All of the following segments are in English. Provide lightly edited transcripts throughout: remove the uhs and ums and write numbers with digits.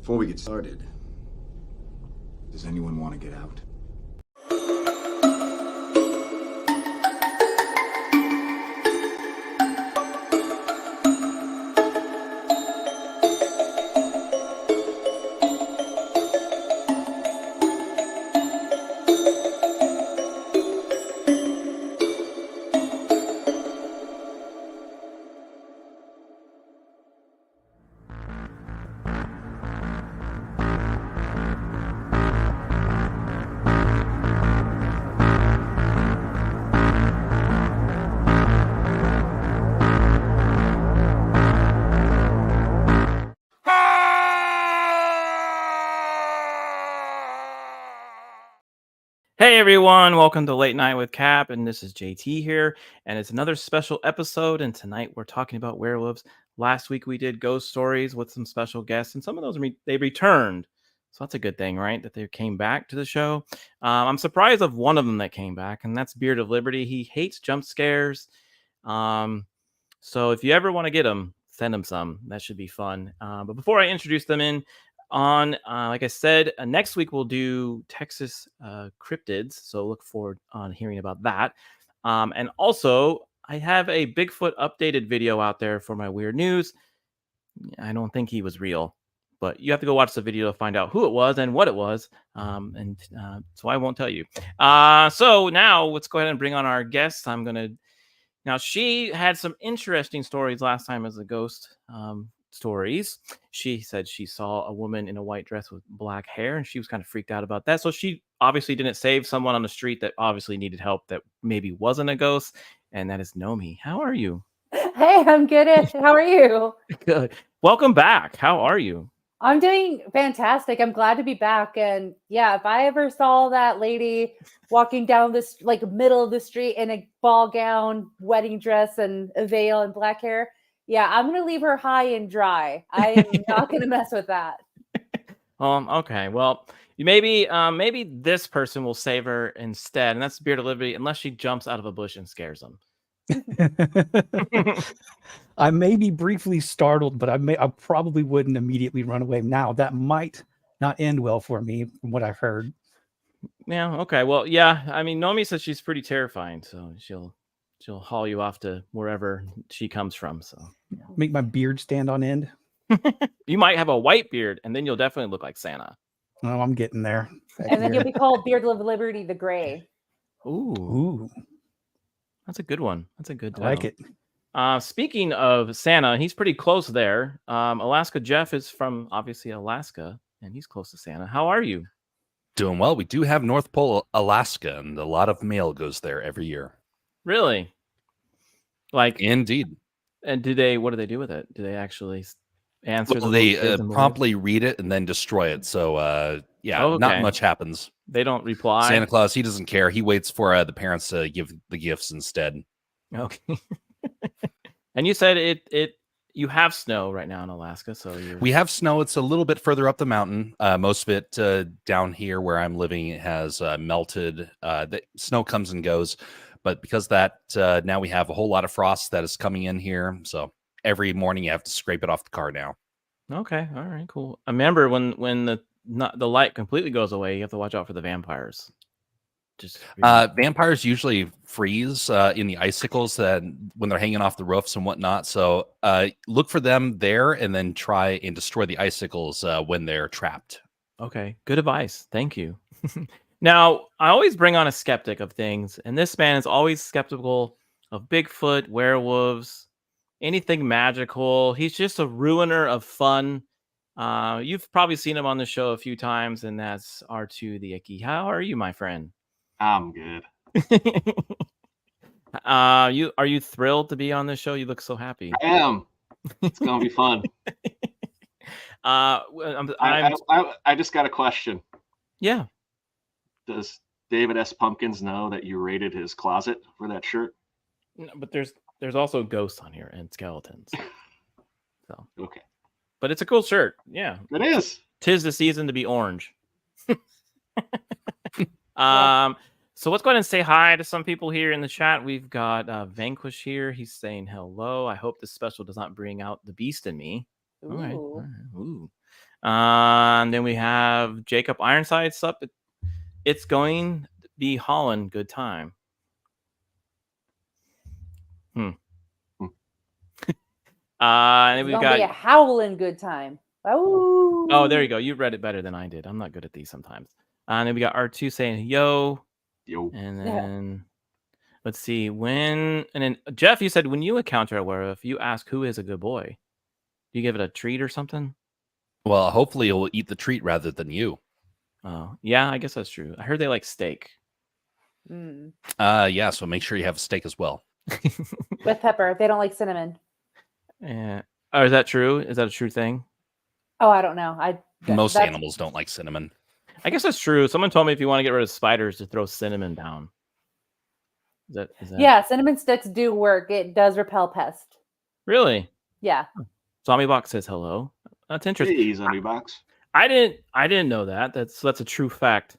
Before we get started, does anyone want to get out? Hey everyone, welcome to Late Night with Cap, and this is JT here, and it's another special episode, and tonight we're talking about werewolves. Last week we did ghost stories with some special guests, and some of those they returned, so that's a good thing, right, that they came back to the show. I'm surprised of one of them that came back, and that's Beard of Liberty. He hates jump scares, so if you ever want to get him, send him some. That should be fun. But before I introduce them like I said, next week we'll do Texas cryptids, so look forward on hearing about that. And also, I have a Bigfoot updated video out there for my weird news. I don't think he was real, but you have to go watch the video to find out who it was and what it was. So I won't tell you. So now let's go ahead and bring on our guest. Now, she had some interesting stories last time as a ghost stories. She said she saw a woman in a white dress with black hair, and she was kind of freaked out about that. So she obviously didn't save someone on the street that obviously needed help that maybe wasn't a ghost, and that is Nomi. How are you? Hey, I'm good-ish. How are you? Good. Welcome back. How are you? I'm doing fantastic. I'm glad to be back. And yeah, if I ever saw that lady walking down this middle of the street in a ball gown, wedding dress, and a veil and black hair, yeah, I'm gonna leave her high and dry. I am not gonna mess with that. Okay. Well, maybe this person will save her instead, and that's Beard of Liberty, unless she jumps out of a bush and scares him. I may be briefly startled, but I probably wouldn't immediately run away. Now that might not end well for me, from what I've heard. Yeah. Okay. Well, yeah. I mean, Nomi says she's pretty terrifying, so she'll haul you off to wherever she comes from. So Make my beard stand on end. You might have a white beard, and then you'll definitely look like Santa. Oh, I'm getting there. And then you'll be called Beard of Liberty the Gray. Ooh. That's a good one. That's a good I like it. Speaking of Santa, he's pretty close there. Alaska Jeff is from obviously Alaska, and he's close to Santa. How are you? Doing well. We do have North Pole, Alaska, and a lot of mail goes there every year. Really? Like, indeed. And what do they do with it? Do they actually answer? Well, they promptly read it and then destroy it. So, not much happens. They don't reply. Santa Claus, he doesn't care. He waits for the parents to give the gifts instead. Okay. And you said you have snow right now in Alaska, so we have snow. It's a little bit further up the mountain. Most of it down here where I'm living has melted. The snow comes and goes, but because that now we have a whole lot of frost that is coming in here. So every morning you have to scrape it off the car now. Okay, all right, cool. I remember when the light completely goes away, you have to watch out for the vampires. Vampires usually freeze in the icicles that when they're hanging off the roofs and whatnot. So look for them there and then try and destroy the icicles when they're trapped. Okay, good advice. Thank you. Now, I always bring on a skeptic of things, and this man is always skeptical of Bigfoot, werewolves, anything magical. He's just a ruiner of fun. You've probably seen him on the show a few times, and that's R2 the Icky. How are you, my friend? I'm good. Are you thrilled to be on this show? You look so happy. I am. It's gonna be fun. I just got a question. Yeah. Does David S. Pumpkins know that you raided his closet for that shirt? No, but there's also ghosts on here and skeletons. So okay. But it's a cool shirt. Yeah. It is. 'Tis the season to be orange. So let's go ahead and say hi to some people here in the chat. We've got Vanquish here. He's saying hello. I hope this special does not bring out the beast in me. Ooh. All right. Ooh. And then we have Jacob Ironsides up. It's going to be Holland. Good time. And then It's we gonna be a got. howling good time. Oh, there you go. You read it better than I did. I'm not good at these sometimes. And then we got R2 saying yo. Yo. And then let's see when. And then Jeff, you said when you encounter a werewolf, you ask who is a good boy. Do you give it a treat or something? Well, hopefully it will eat the treat rather than you. Oh, yeah, I guess that's true. I heard they like steak. Yeah, so make sure you have a steak as well. With pepper. They don't like cinnamon. Yeah. Oh, is that true? Is that a true thing? Oh, I don't know. Most that's- animals don't like cinnamon. I guess that's true. Someone told me if you want to get rid of spiders, to throw cinnamon down. Is that... Yeah, cinnamon sticks do work. It does repel pests. Really? Yeah. Zombie Box says hello. That's interesting. Hey, Zombie Box. I didn't know that. That's a true fact.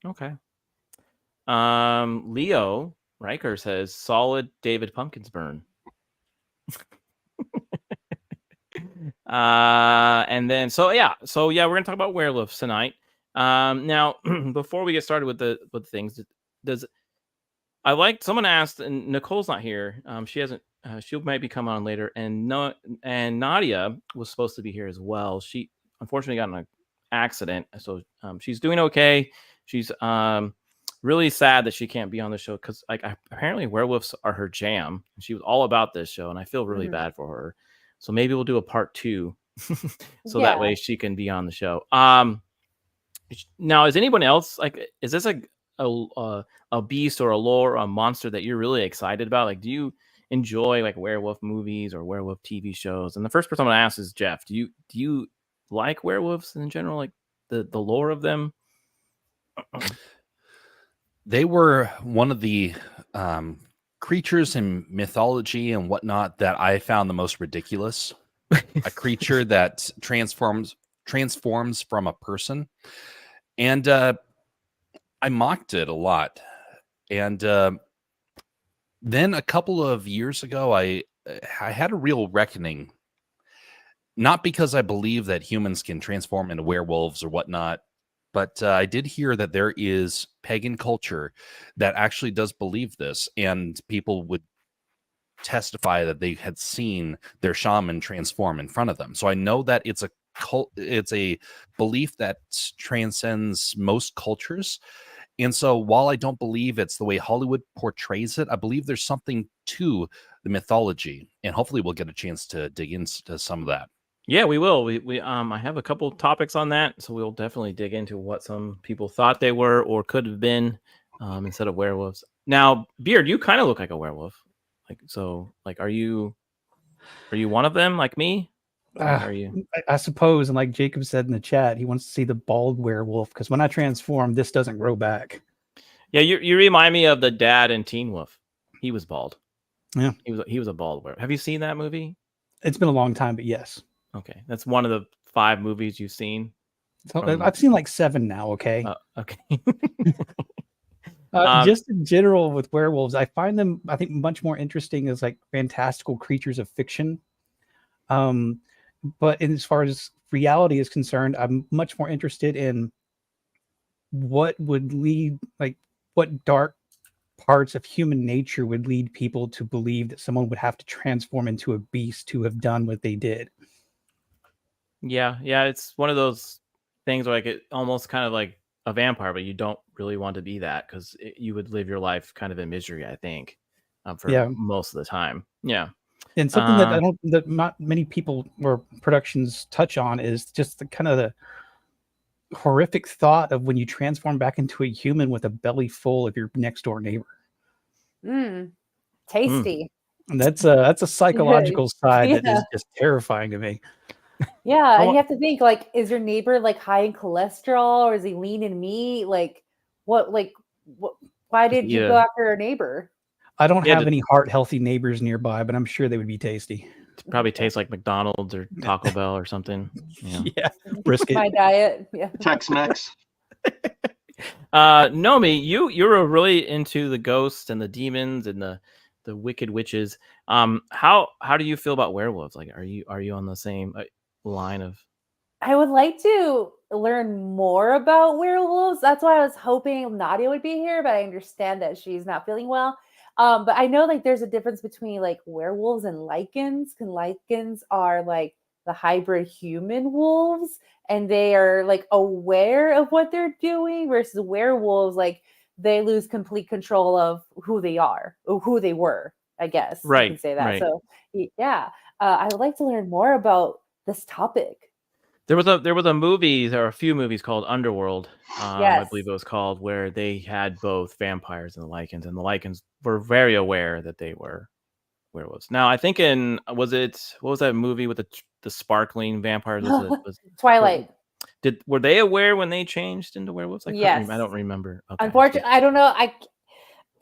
Okay. Leo Riker says solid David Pumpkins burn. And then we're gonna talk about werewolves tonight. Now before we get started with the things, someone asked, and Niccole's not here. She might be coming on later, and Nadia was supposed to be here as well. She unfortunately got in an accident, so she's doing okay. She's really sad that she can't be on the show because apparently werewolves are her jam. She was all about this show, and I feel really bad for her. So maybe we'll do a part 2, so that way she can be on the show. Now, is anyone else is this a beast or a lore or a monster that you're really excited about? Like, do you enjoy werewolf movies or werewolf TV shows? And the first person I'm gonna ask is Jeff. Do you like werewolves in general, like the lore of them? They were one of the creatures in mythology and whatnot that I found the most ridiculous. A creature that transforms from a person, and I mocked it a lot. And then a couple of years ago, I had a real reckoning. Not because I believe that humans can transform into werewolves or whatnot, but I did hear that there is pagan culture that actually does believe this, and people would testify that they had seen their shaman transform in front of them. So I know that it's a belief that transcends most cultures. And so while I don't believe it's the way Hollywood portrays it, I believe there's something to the mythology, and hopefully we'll get a chance to dig into some of that. Yeah, we will. I have a couple topics on that, so we'll definitely dig into what some people thought they were or could have been instead of werewolves. Now, Beard, you kind of look like a werewolf. Are you one of them like me? Are you? I suppose, and like Jacob said in the chat, he wants to see the bald werewolf because when I transform, this doesn't grow back. Yeah, you remind me of the dad in Teen Wolf. He was bald. Yeah, he was a bald werewolf. Have you seen that movie? It's been a long time, but yes. Okay, that's one of the 5 movies you've seen. So I've seen like 7 now. Okay. Okay. Just in general with werewolves, I find them, I think, much more interesting as like fantastical creatures of fiction. But as far as reality is concerned, I'm much more interested in what would lead, what dark parts of human nature would lead people to believe that someone would have to transform into a beast to have done what they did. Yeah, it's one of those things where it almost kind of like a vampire, but you don't really want to be that because you would live your life kind of in misery, I think, for most of the time. Yeah. And something that not many people or productions touch on is just the kind of the horrific thought of when you transform back into a human with a belly full of your next door neighbor. Tasty. And that's a psychological side that is just terrifying to me. Yeah, and you have to think, is your neighbor high in cholesterol, or is he lean in meat? What? Why did you go after a neighbor? I don't have any heart healthy neighbors nearby, but I'm sure they would be tasty. Probably tastes like McDonald's or Taco Bell or something. Yeah, brisket. My diet. Yeah. Tex-Mex. Nomi, you're really into the ghosts and the demons and the wicked witches. How do you feel about werewolves? Are you on the same? line of? I would like to learn more about werewolves. That's why I was hoping Nadia would be here, but I understand that she's not feeling well. But I know like there's a difference between like werewolves and lichens. And lichens are like the hybrid human wolves, and they are like aware of what they're doing, versus werewolves, like they lose complete control of who they are or who they were. I guess you Right, can say that. right. So yeah, I would like to learn more about this topic. There was a movie, there are a few movies called Underworld, I Yes. believe it was called, where they had both vampires and the lichens were very aware that they were werewolves. Now, I think what was that movie with the sparkling vampires? Was Twilight. were they aware when they changed into werewolves? Yes. I don't remember. Okay, Unfortunately, I don't know.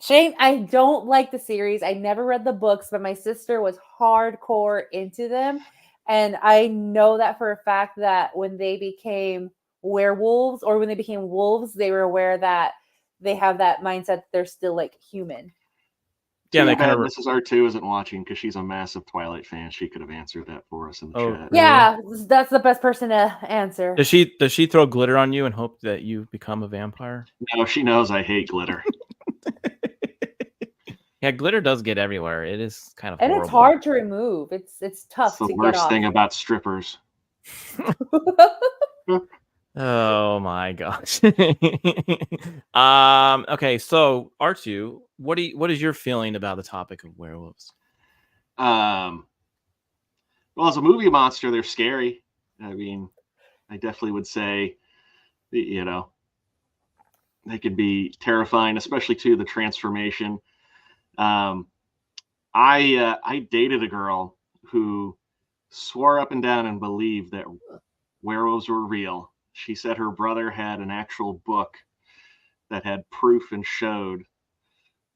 Shane, I don't like the series. I never read the books, but my sister was hardcore into them. And I know that for a fact that when they became werewolves or when they became wolves, they were aware that they have that mindset that they're still like human. Yeah, they Too bad kind of. Mrs. R2 isn't watching because she's a massive Twilight fan. She could have answered that for us in the chat. Really? Yeah, that's the best person to answer. Does she throw glitter on you and hope that you become a vampire? No, she knows I hate glitter. Yeah, glitter does get everywhere. It is kind of And horrible. it's hard to remove. It's tough It's the to get worst off. thing about strippers. Oh my gosh. Okay, so R2, what is your feeling about the topic of werewolves? Well, as a movie monster, they're scary. I mean, I definitely would say, you know, they could be terrifying, especially to the transformation. I dated a girl who swore up and down and believed that werewolves were real. She said her brother had an actual book that had proof and showed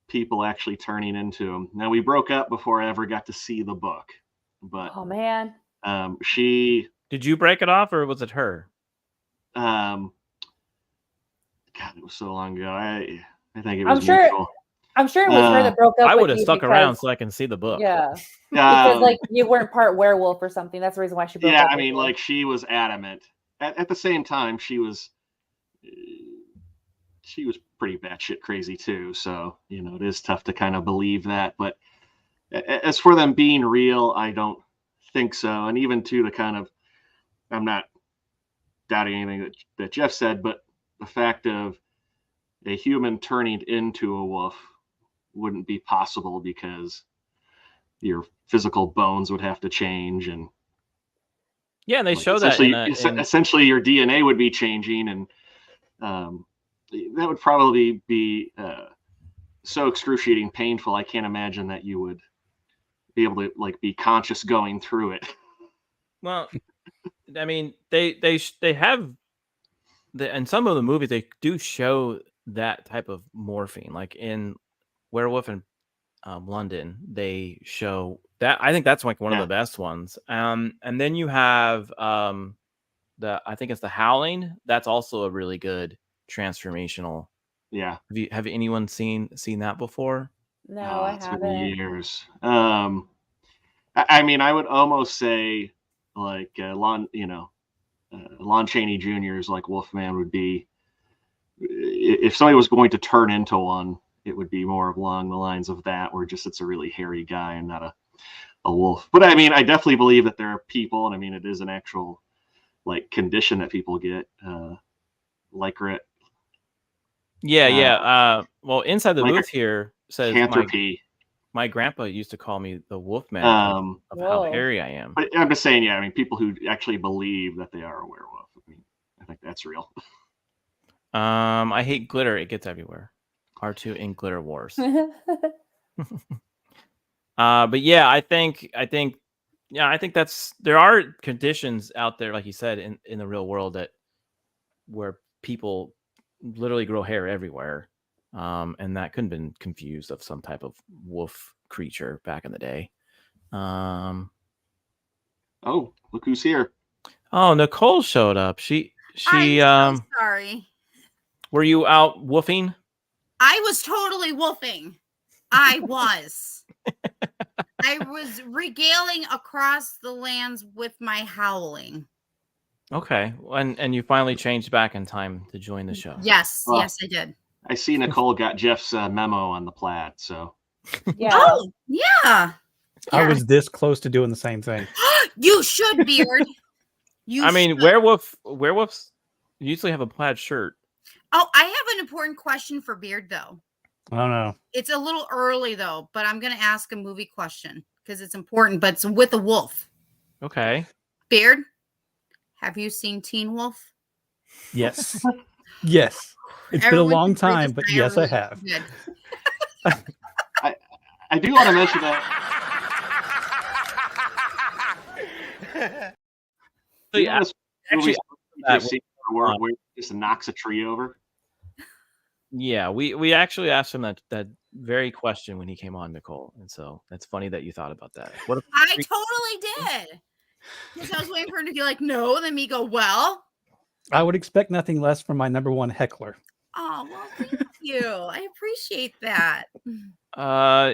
people actually turning into them. Now, we broke up before I ever got to see the book, but Oh man. she Did you break it off or was it her? God, it was so long ago. I think it I'm was sure mutual. I'm sure it was her that broke up I with would have you stuck around because- so I can see the book. Yeah. Because Um, like you weren't part werewolf or something. That's the reason why she broke yeah, up. I with mean, you. like she was adamant. At the same time, she was pretty batshit crazy too. So it is tough to kind of believe that. But as for them being real, I don't think so. And even to the kind of, I'm not doubting anything that Jeff said, but the fact of a human turning into a wolf wouldn't be possible because your physical bones would have to change, and Yeah, and they show that essentially your DNA would be changing, and that would probably be so excruciating painful. I can't imagine that you would be able to like be conscious going through it. Well, I mean, they have in some of the movies they do show that type of morphine, like in Werewolf in London. They show that. I think that's like one of the best ones. And then you have I think it's the Howling. That's also a really good transformational. Yeah. Have anyone seen that before? No, I haven't. Years. I mean, I would almost say like Lon Chaney Jr.'s like Wolfman would be, if somebody was going to turn into one, it would be more along the lines of that, where just it's a really hairy guy and not a wolf. But I mean, I definitely believe that there are people, and I mean, it is an actual like condition that people get, lycra. Yeah. Well, inside the booth here says Canthropy. My grandpa used to call me the Wolfman of how hairy I am. But I'm just saying, yeah, I mean, people who actually believe that they are a werewolf. I mean, I think that's real. I hate glitter. It gets everywhere. R2 in Glitter Wars. But yeah, I think that's, there are conditions out there, like you said, in the real world where people literally grow hair everywhere. And that could have been confused of some type of wolf creature back in the day. Oh, look who's here. Oh, Niccole showed up. I'm so sorry. Were you out woofing? I was totally woofing. I was. I was regaling across the lands with my howling. Okay, and you finally changed back in time to join the show. Yes, Well, yes, I did. I see Niccole got Jeff's memo on the plaid, so Yeah. Oh, yeah. I Yeah. was this close to doing the same thing. You should, Beard. I mean, should. werewolves usually have a plaid shirt. Oh, I have an important question for Beard, though. I don't know. It's a little early, though, but I'm going to ask a movie question because it's important, but it's with a wolf. Okay. Beard, have you seen Teen Wolf? Yes. Yes. It's been a Everyone long can read time, this but guy yes, I really have. good. I do want to mention that. So, yeah, actually, that where it just knocks a tree over. yeah, we actually asked him that very question when he came on, Niccole, and so that's funny that you thought about that. What if I totally did. Because I was waiting for him to be like, no, then me go, well. I would expect nothing less from my number one heckler. Oh, well, thank you. I appreciate that.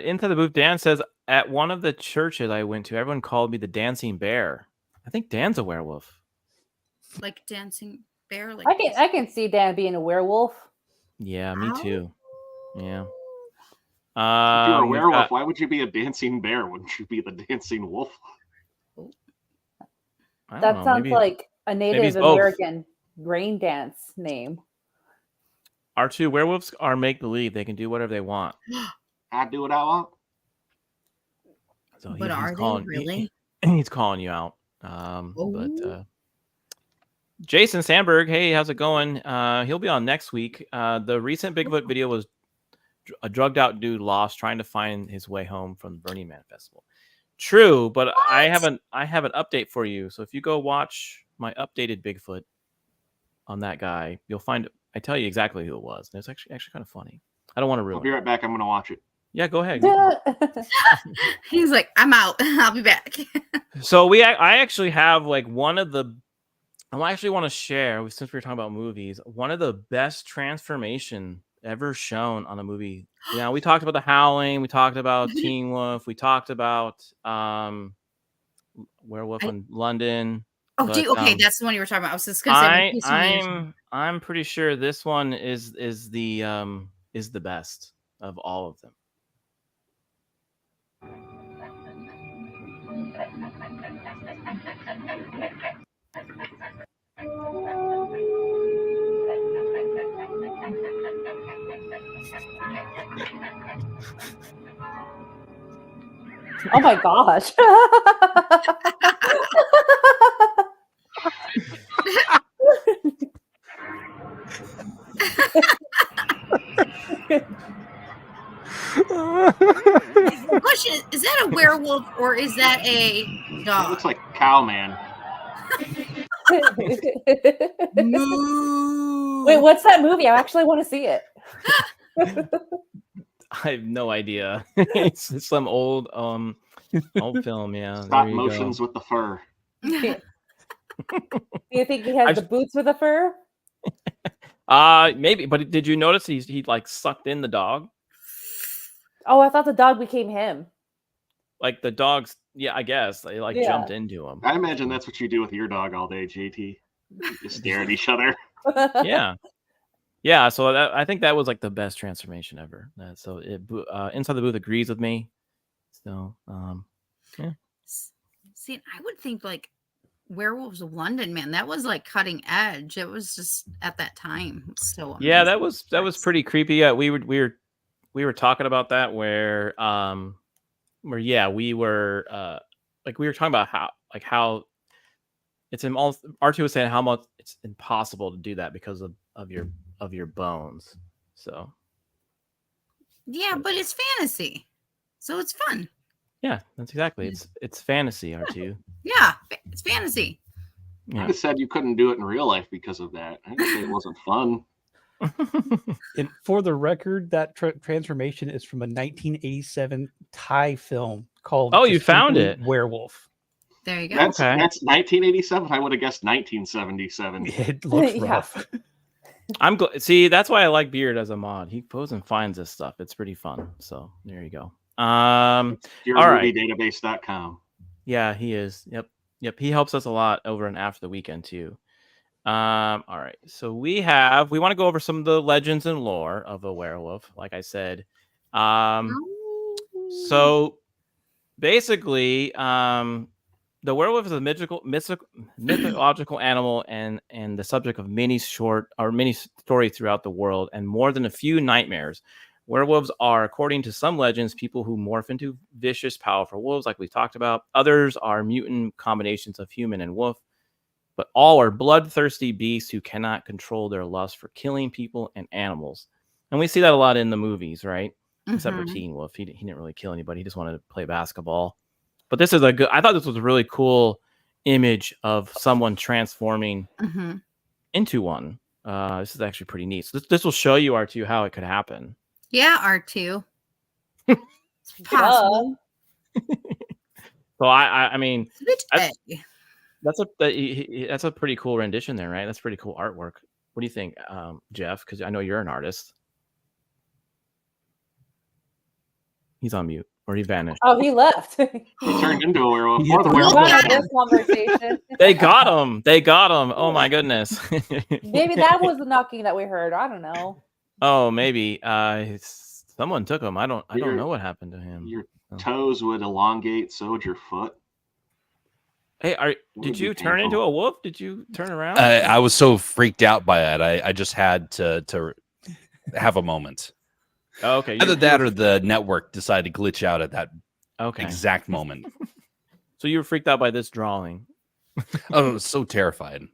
Into the Booth, Dan says, at one of the churches I went to, everyone called me the dancing bear. I think Dan's a werewolf. Like dancing bear. Like I can see Dan being a werewolf. Yeah, me too. Yeah. If you're a we've werewolf, got- why would you be a dancing bear? Wouldn't you be the dancing wolf? I don't That know, sounds maybe like a maybe Native it's both. American rain dance name. Our two werewolves are make believe. They can do whatever they want. I do what I want. So But he's are they calling, really? He's calling you out. Oh. But Jason Sandberg, hey, how's it going? He'll be on next week. The recent Bigfoot video was a drugged out dude lost trying to find his way home from the Burning Man Festival. True, but I have an update for you. So if you go watch my updated Bigfoot on that guy, you'll find I tell you exactly who it was. And it's actually kind of funny. I don't want to I'll ruin be it. right back. I'm going to watch it. Yeah, go ahead. He's like, I'm out. I'll be back. So I actually have like one of the I actually want to share, since we were talking about movies, one of the best transformation ever shown on a movie. Yeah, we talked about The Howling, we talked about Teen Wolf, we talked about Werewolf in London. Oh, but, okay, that's the one you were talking about. I was just gonna say I'm pretty sure this one is the best of all of them. Oh my gosh. The question is that a werewolf or is that a It dog? looks like Cowman. Moo. Wait, what's that movie? I actually want to see it. I have no idea. It's some old film, yeah. Stop there you motions go. with the fur. Do you think he has the boots with the fur? Maybe, but did you notice he like sucked in the dog? Oh, I thought the dog became him. Like the dogs, yeah, I guess they like Yeah. jumped into him. I imagine that's what you do with your dog all day, JT. You just stare at each other. Yeah. So I think that was like the best transformation ever. So Inside the Booth agrees with me. So yeah. See, I would think like Werewolves of London, man, that was like cutting edge. It was just at that time so amazing. Yeah, that was pretty creepy. Yeah, we were talking about that where we were like we were talking about how it's in all R2 was saying how much it's impossible to do that because of your bones. So yeah, but it's fantasy, so it's fun. yeah, that's exactly it's fantasy, R2. Yeah, it's fantasy. Yeah. I just said you couldn't do it in real life because of that. I didn't say it wasn't fun. And for the record, that transformation is from a 1987 Thai film called Oh, you just found simply it. Werewolf. There you go. That's Okay. 1987. I would have guessed 1977. It looks Yeah. rough. See, that's why I like Beard as a mod. He goes and finds this stuff. It's pretty fun. So there you go. All right. HeroMovieDatabase.com. Yeah, he is. Yep. He helps us a lot over and after the weekend too. All right. So we want to go over some of the legends and lore of a werewolf, like I said. So basically, the werewolf is a mythological animal and the subject of many stories throughout the world and more than a few nightmares. Werewolves are, according to some legends, people who morph into vicious, powerful wolves, like we talked about. Others are mutant combinations of human and wolf, but all are bloodthirsty beasts who cannot control their lust for killing people and animals. And we see that a lot in the movies, right? Except for Teen Wolf. He didn't really kill anybody. He just wanted to play basketball. But this is I thought this was a really cool image of someone transforming into one. This is actually pretty neat. So this will show you, R2, how it could happen. Yeah, R2. It's possible. So I mean, That's that's a pretty cool rendition there, right? That's pretty cool artwork. What do you think, Jeff? Because I know you're an artist. He's on mute, or he vanished. Oh, he left. He turned into a werewolf. For the werewolf. This conversation. They got him. They got him. Oh my goodness. Maybe that was the knocking that we heard. I don't know. Oh, maybe. Someone took him. I don't know what happened to him. Your toes would elongate, so would your foot. Hey, did you turn into a wolf? Did you turn around? I was so freaked out by it. I just had to have a moment. Oh, okay. Either that or the network decided to glitch out at that exact moment. So you were freaked out by this drawing. Oh, I was so terrified.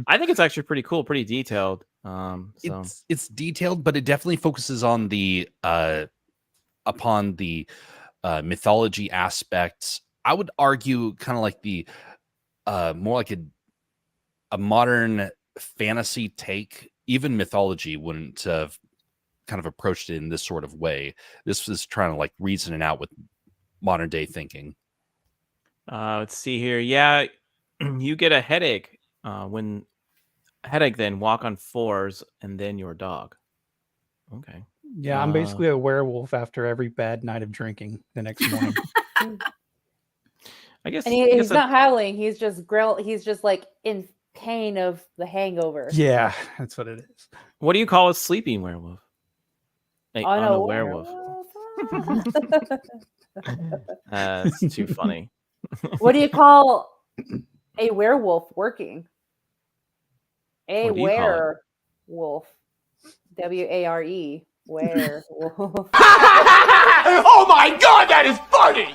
I think it's actually pretty cool, pretty detailed. It's detailed, but it definitely focuses on the mythology aspects. I would argue kind of like the more like a modern fantasy take. Even mythology wouldn't have kind of approached it in this sort of way. This was trying to like reason it out with modern day thinking. Let's see here. Yeah, you get a headache then walk on fours and then your dog. Okay. Yeah, I'm basically a werewolf after every bad night of drinking the next morning. I guess, and he's not howling. He's just He's just like in pain of the hangover. Yeah, that's what it is. What do you call a sleeping werewolf? A werewolf. That's too funny. What do you call a werewolf working? A werewolf. WARE. Werewolf. Oh my god, that is funny!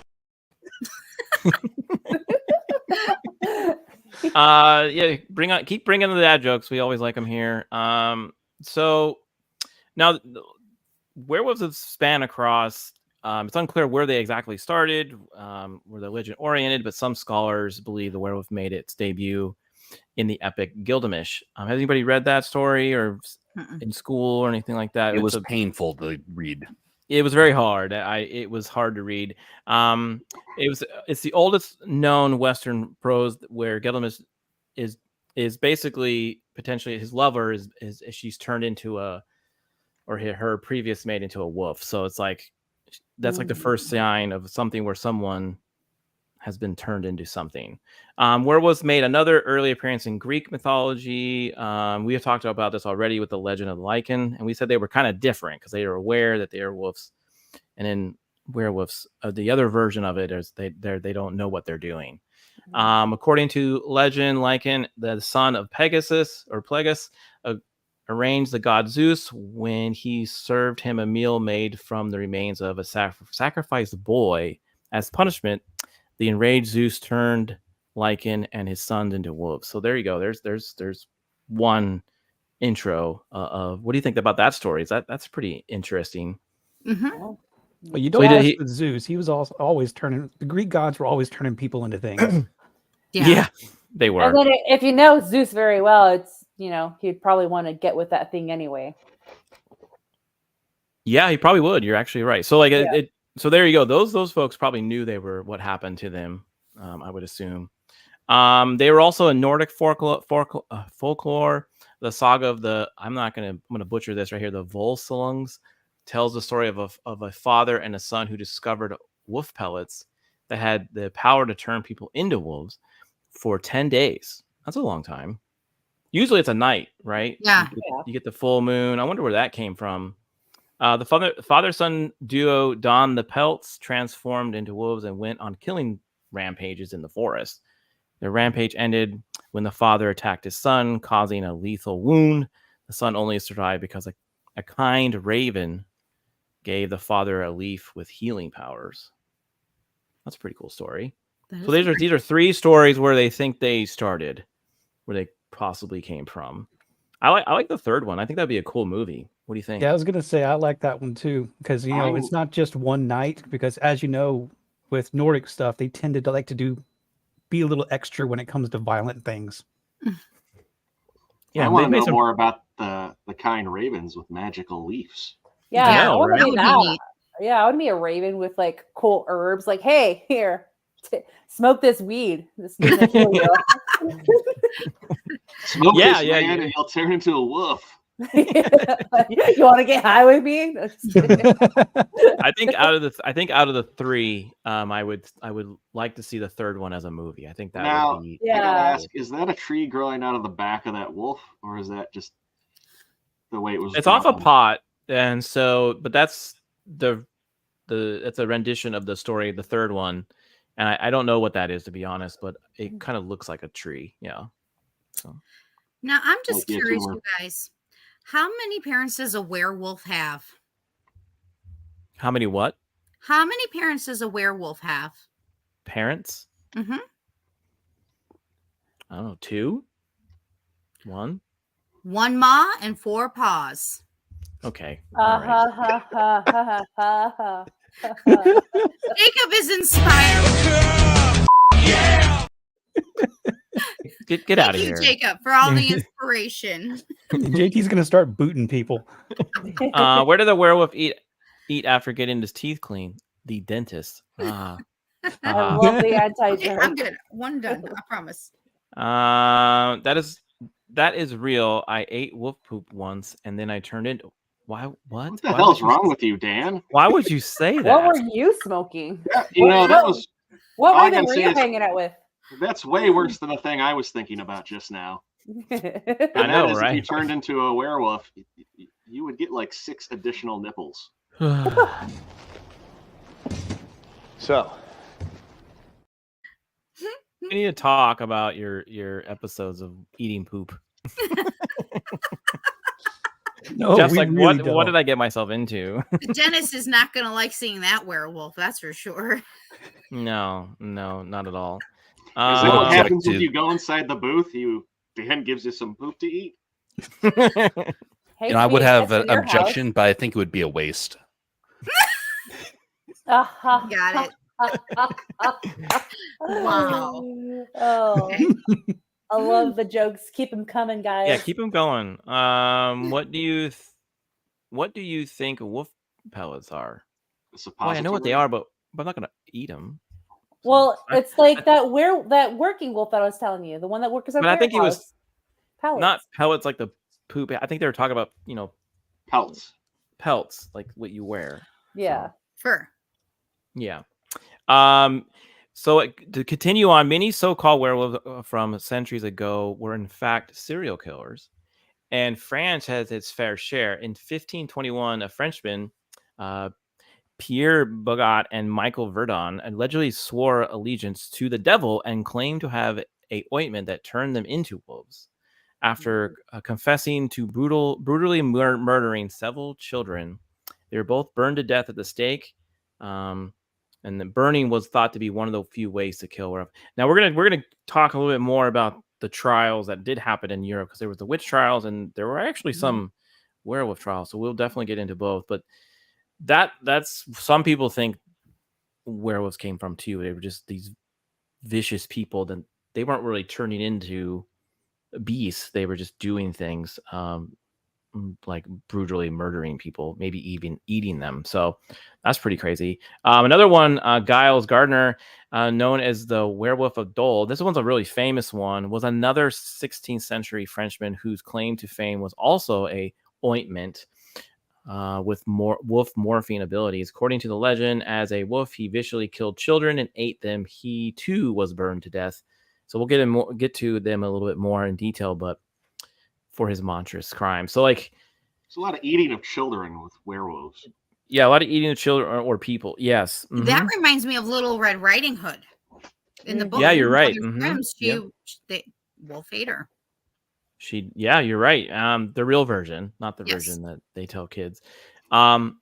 Yeah, keep bringing the dad jokes. We always like them here. So now werewolves span across. It's unclear where they exactly started, were they legend oriented, but some scholars believe the werewolf made its debut in the epic Gilgamesh. Has anybody read that story or in school or anything like that? It was painful to read. It was very hard. It was hard to read. It's the oldest known Western prose where Gilgamesh is basically potentially his lover is she's turned into her previous mate into a wolf. So it's like that's like the first sign of something where someone has been turned into something. Werewolves made another early appearance in Greek mythology. We have talked about this already with the legend of Lycan, and we said they were kind of different because they were aware that they are wolves, and in werewolves, the other version of it is they don't know what they're doing. According to legend, Lycan, the son of Pegasus or Plagus, arranged the god Zeus when he served him a meal made from the remains of a sacrificed boy. As punishment, the enraged Zeus turned Lycan and his sons into wolves. So there you go. There's one intro of what do you think about that story? That's pretty interesting. Mm-hmm. Well, you don't ask with Zeus. He was always turning. The Greek gods were always turning people into things. Yeah, they were. And then if you know Zeus very well, it's he'd probably want to get with that thing anyway. Yeah, he probably would. You're actually right. So like so there you go. Those folks probably knew they were what happened to them. I would assume. They were also in Nordic folklore, the saga of I'm going to butcher this right here. The Volsungs tells the story of a father and a son who discovered wolf pellets that had the power to turn people into wolves for 10 days. That's a long time. Usually it's a night, right? Yeah. You get the full moon. I wonder where that came from. The father-son duo donned the pelts, transformed into wolves, and went on killing rampages in the forest. Their rampage ended when the father attacked his son, causing a lethal wound. The son only survived because a kind raven gave the father a leaf with healing powers. That's a pretty cool story. So these are 3 stories where they think they started, where they possibly came from. I like the third one. I think that'd be a cool movie. What do you think? Yeah, I was gonna say I like that one too because it's not just one night. Because as you know, with Nordic stuff, they tended to like to be a little extra when it comes to violent things. Yeah, I want to know more about the kind ravens with magical leaves. Yeah, I know, I want right? to be That would be that. neat. Yeah, I want to be a raven with like cool herbs. Like, hey, here, smoke this weed. This is gonna kill you. Smoke Yeah, this, yeah, man, yeah. and you'll turn into a wolf. You want to get high with me? No, just kidding. I think out of the 3, I would like to see the third one as a movie. I think that Now, would be. I gotta Yeah. ask: is that a tree growing out of the back of that wolf, or is that just the way it was? It's off a drawn? pot, and so, but that's it's a rendition of the story, the third one, and I don't know what that is, to be honest, but it kind of looks like a tree. Yeah. So Now, I'm just Might be a curious, tumor. you guys. How many parents does a werewolf have? how many what How many parents does a werewolf have? parents? Mm-hmm. I don't know. 2, 1. 1 ma and 4 paws. Okay. All right. Jacob is inspired. Get out Thank of you, here. Jacob, for all the inspiration. JT's gonna start booting people. Where did the werewolf eat after getting his teeth clean? The dentist. I love the Okay, anti-joke. I'm good. 1 done. I promise. That is real. I ate wolf poop once, and then I turned into. Why? What? What the hell's wrong with you, Dan? Why would you say that? What were you smoking? Yeah, that was. What all I raven gotta were say you is- hanging out with? That's way worse than the thing I was thinking about just now. I And know, that is, if you right? turned into a werewolf, you would get like 6 additional nipples. So, We need to talk about your episodes of eating poop. No, Just we like really what don't. did I get myself into? Dennis is not going to like seeing that werewolf. That's for sure. No, not at all. Is that what object happens if to- you go inside the booth? Dan gives you some poop to eat. Hey, I would Steve, have that's an in your house. objection, but I think it would be a waste. Got it. Wow. Oh, Okay. I love the jokes. Keep them coming, guys. Yeah, keep them going. What do you think wolf pellets are? Well, I know what they are, but I'm not gonna eat them. Well, it's like that working wolf that I was telling you, the one that works at But I think he was pellets. not pellets like the poop. I think they were talking about Pelts. pelts like what you wear. Yeah. Fur. Yeah. So to continue on, many so-called werewolves from centuries ago were in fact serial killers, and France has its fair share. In 1521, a Frenchman, Pierre Bogot and Michael Verdon, allegedly swore allegiance to the devil and claimed to have a ointment that turned them into wolves. After confessing to brutally murdering several children, they were both burned to death at the stake. And the burning was thought to be one of the few ways to kill werewolf. Now we're gonna talk a little bit more about the trials that did happen in Europe, because there was the witch trials and there were actually some werewolf trials. So we'll definitely get into both. But that's some people think werewolves came from too. They were just these vicious people that they weren't really turning into beasts. They were just doing things like brutally murdering people, maybe even eating them. So that's pretty crazy. Another one, Giles Gardner, known as the Werewolf of Dole. This one's a really famous one. Was another 16th century Frenchman whose claim to fame was also a ointment. with more wolf morphine abilities. According to the legend, as a wolf, he viciously killed children and ate them. He too was burned to death. So we'll get to them a little bit more in detail, but for his monstrous crime. So like, There's a lot of eating of children with werewolves. yeah, a lot of eating of children or people. Yes. That reminds me of Little Red Riding Hood. In the book, Yeah, you're right. Wolf ate her. Yeah, you're right. The real version, not the version that they tell kids. And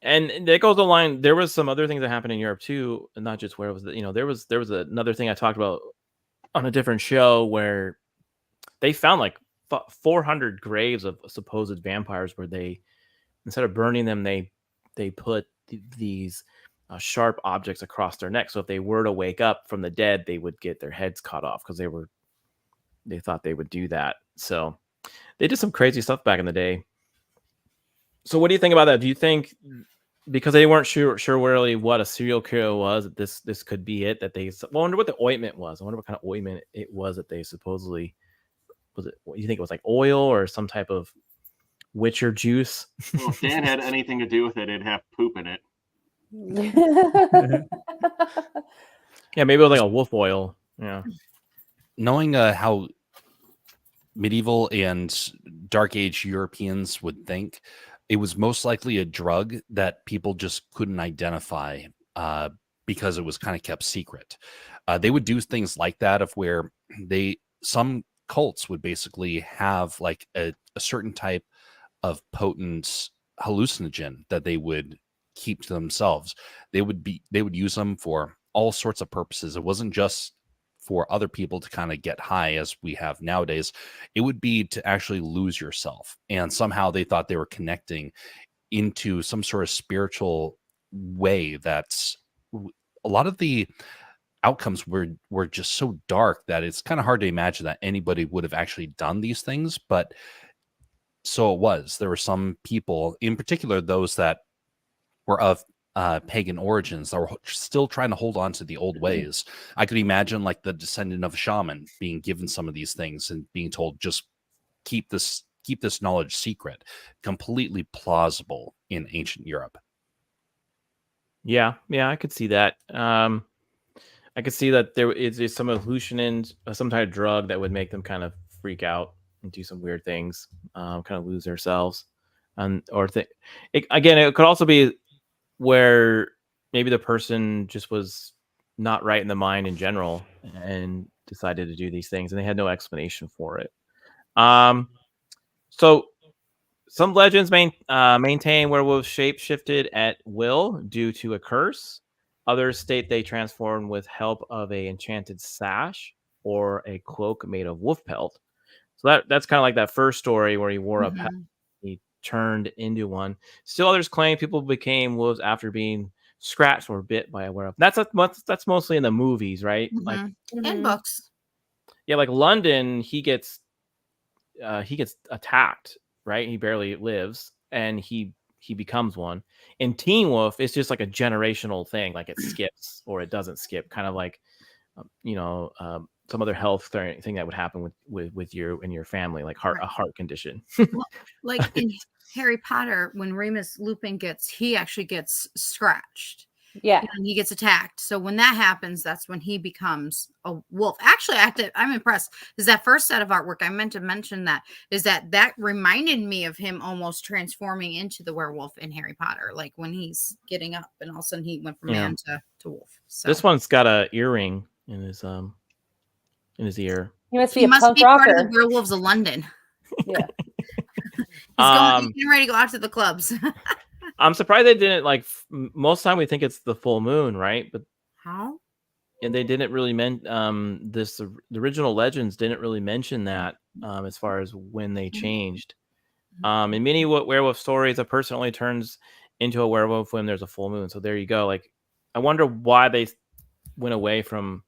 that goes the line. There was some other things that happened in Europe too, and not just where it was. There was another thing I talked about on a different show where they found like 400 graves of supposed vampires, where they, instead of burning them, they put these sharp objects across their neck. So if they were to wake up from the dead, they would get their heads cut off because they thought they would do that. So they did some crazy stuff back in the day. So what do you think about that? Do you think because they weren't sure really what a serial killer was, this could be it, that they, I wonder what the ointment was. I wonder what kind of ointment it was that they supposedly, was it, you think it was like oil or some type of witcher juice? Well, if Dan had anything to do with it, it'd have poop in it. Yeah, maybe it was like a wolf oil. Yeah. Knowing how medieval and dark age Europeans would think, it was most likely a drug that people just couldn't identify because it was kind of kept secret. They would do things like that of where some cults would basically have like a certain type of potent hallucinogen that they would keep to themselves. They would use them for all sorts of purposes. It wasn't just for other people to kind of get high as we have nowadays. It would be to actually lose yourself. And somehow they thought they were connecting into some sort of spiritual way. That's a lot of the outcomes were just so dark that it's kind of hard to imagine that anybody would have actually done these things. But so it was. There were some people, in particular, those that were of pagan origins, that were still trying to hold on to the old ways. I could imagine like the descendant of a shaman being given some of these things and being told, just keep this knowledge secret. Completely plausible in ancient Europe. Yeah, I could see that. I could see that there is some hallucinant, some type of drug that would make them kind of freak out and do some weird things, kind of lose themselves, again, it could also be where maybe the person just was not right in the mind in general and decided to do these things, and they had no explanation for it. So some legends maintain werewolves shape-shifted at will due to a curse. Others state they transformed with help of a enchanted sash or a cloak made of wolf pelt. So that's kind of like that first story where he wore a pelt, he turned into one. Still others claim people became wolves after being scratched or bit by a werewolf. That's mostly in the movies, right? Like and books. Yeah, like London, he gets attacked, right? He barely lives, and he becomes one. In Teen Wolf, it's just like a generational thing, like it skips or it doesn't skip, kind of like some other health thing that would happen with you and your family, like a heart condition. Well, like in Harry Potter, when Remus Lupin actually gets scratched. Yeah. And he gets attacked. So when that happens, that's when he becomes a wolf. Actually, I'm impressed. Is that first set of artwork, I meant to mention that reminded me of him almost transforming into the werewolf in Harry Potter. Like when he's getting up and all of a sudden he went from man to wolf. So this one's got a earring in his ear. He must be a punk rocker. Part of the Werewolves of London. Yeah. He's getting ready to go out to the clubs. I'm surprised they didn't, like, most of the time we think it's the full moon, right? But how? And they didn't really the original legends didn't really mention that as far as when they changed. In many werewolf stories, a person only turns into a werewolf when there's a full moon. So there you go. Like, I wonder why they went away from,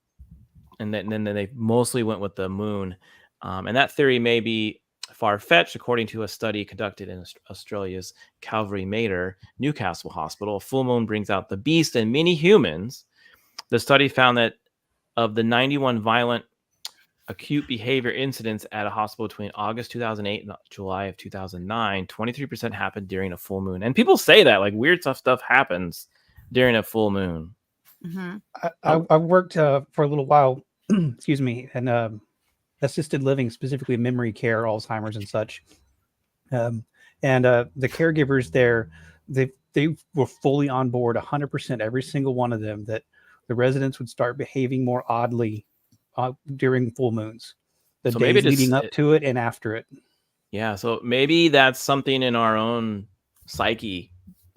and then they mostly went with the moon. And that theory may be far-fetched. According to a study conducted in Australia's Calvary Mater Newcastle Hospital, a full moon brings out the beast in many humans. The study found that of the 91 violent acute behavior incidents at a hospital between August 2008 and July of 2009, 23% happened during a full moon. And people say that, like, weird stuff happens during a full moon. Mhm. I worked for a little while, excuse me, and assisted living, specifically memory care, Alzheimer's and such. And the caregivers there, they were fully on board, 100%, every single one of them, that the residents would start behaving more oddly during full moons, the So maybe days leading just- up to it and after it. Yeah, so maybe that's something in our own psyche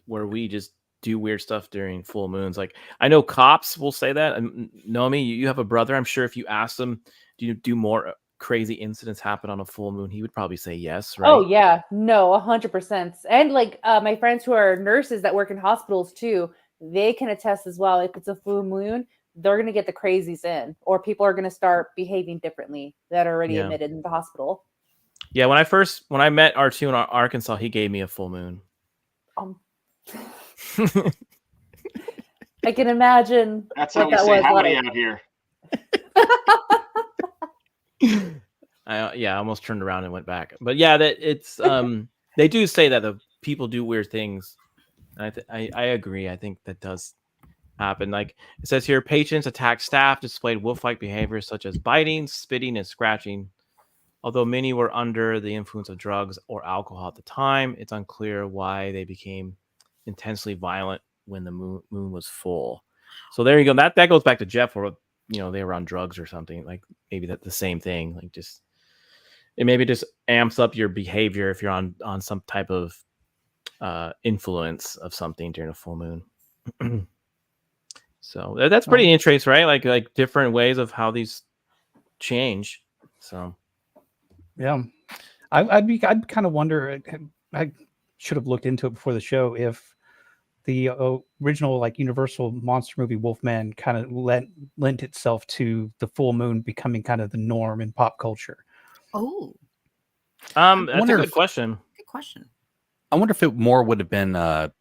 where we just do weird stuff during full moons. Like, I know cops will say that. And Nomi, you have a brother. I'm sure if you asked him, do more crazy incidents happen on a full moon, he would probably say yes, right? Oh yeah, no, 100%. And like my friends who are nurses that work in hospitals too, they can attest as well. If it's a full moon, they're going to get the crazies in, or people are going to start behaving differently that are already Yeah. admitted in the hospital. Yeah, when I met R2 in Arkansas, he gave me a full moon. I can imagine That's what how we that say was howdy like. out here. I almost turned around and went back. But yeah, that it's they do say that the people do weird things. And I agree. I think that does happen. Like it says here, patients attacked staff, displayed wolf-like behaviors such as biting, spitting, and scratching. Although many were under the influence of drugs or alcohol at the time, it's unclear why they became intensely violent when the moon was full. So there you go. That goes back to Jeff, where they were on drugs or something. Like maybe that's the same thing. Like it maybe just amps up your behavior if you're on some type of influence of something during a full moon. So that's pretty interesting, right? Like different ways of how these change. So Yeah, I'd kind of wonder. I should have looked into it before the show if the original like Universal monster movie Wolfman kind of lent itself to the full moon becoming kind of the norm in pop culture. Oh, that's a good question. good question. I wonder if it more would have been that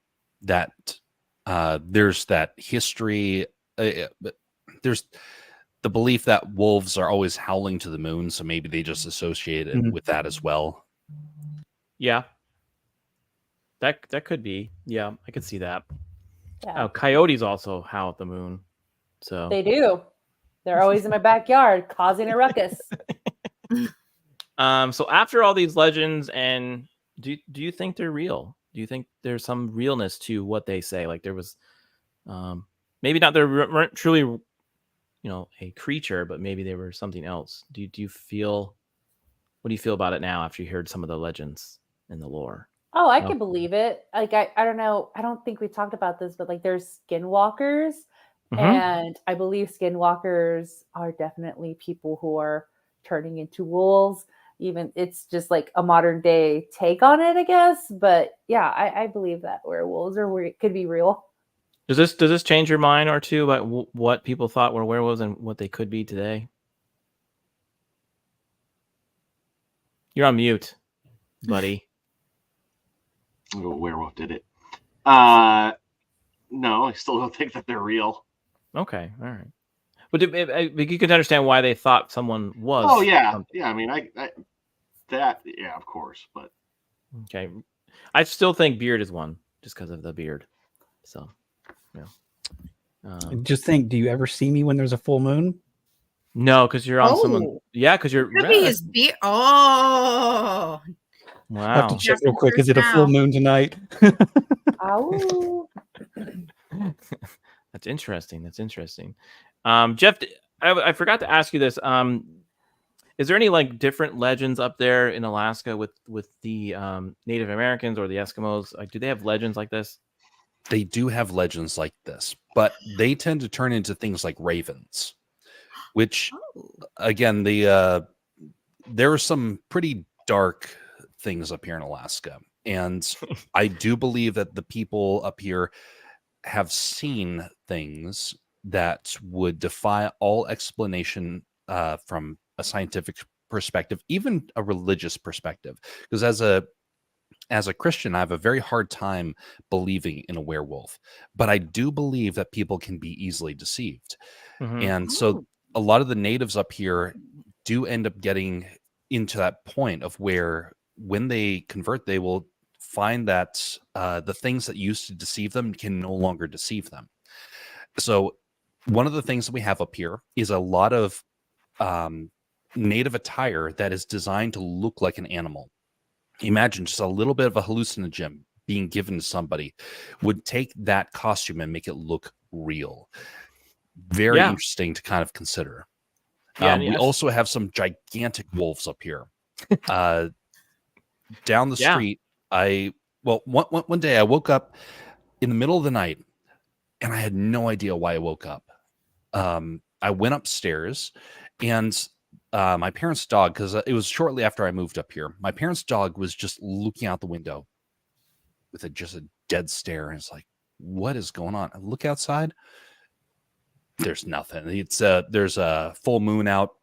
there's that history. There's the belief that wolves are always howling to the moon, so maybe they just associate it with that as well. Yeah, that could be. Yeah, I could see that. Yeah. Coyotes also howl at the moon. So They do. They're always in my backyard causing a ruckus. So after all these legends, and do you think they're real? Do you think there's some realness to what they say? Like there was, maybe not they weren't truly, a creature, but maybe they were something else. Do you feel? What do you feel about it now after you heard some of the legends and the lore? Oh, I can believe it. Like I don't know. I don't think we talked about this, but like there's skinwalkers, and I believe skinwalkers are definitely people who are turning into wolves. Even it's just like a modern day take on it, I guess. But yeah, I believe that werewolves could be real. Does this change your mind or two about what people thought were werewolves and what they could be today? You're on mute, buddy. Oh, werewolf did it. No, I still don't think that they're real. Okay, all right. But you can understand why they thought someone was. Oh yeah, something. yeah. I mean, yeah, of course. But Okay, I still think beard is one just because of the beard. So, yeah. Just think, do you ever see me when there's a full moon? No, because you're on someone. Yeah, because you're. Could be his beard. Oh, I have to Wow. check real quick. Is it a full moon tonight? Ow. That's interesting. Jeff, I forgot to ask you this. Is there any like different legends up there in Alaska with the Native Americans or the Eskimos? Like, do they have legends like this? They do have legends like this, but they tend to turn into things like ravens, which again, there are some pretty dark things up here in Alaska. And I do believe that the people up here have seen things that would defy all explanation from a scientific perspective, even a religious perspective. Because as a Christian, I have a very hard time believing in a werewolf, but I do believe that people can be easily deceived. And so a lot of the natives up here do end up getting into that point of where when they convert, they will find that the things that used to deceive them can no longer deceive them. So one of the things that we have up here is a lot of native attire that is designed to look like an animal. Imagine just a little bit of a hallucinogen being given to somebody would take that costume and make it look real. Very interesting to kind of consider. We also have some gigantic wolves up here. Down the street, one day I woke up in the middle of the night and I had no idea why I woke up. I went upstairs and my parents' dog, because it was shortly after I moved up here, my parents' dog was just looking out the window with just a dead stare. And it's like, what is going on? I look outside. There's nothing. There's a full moon out.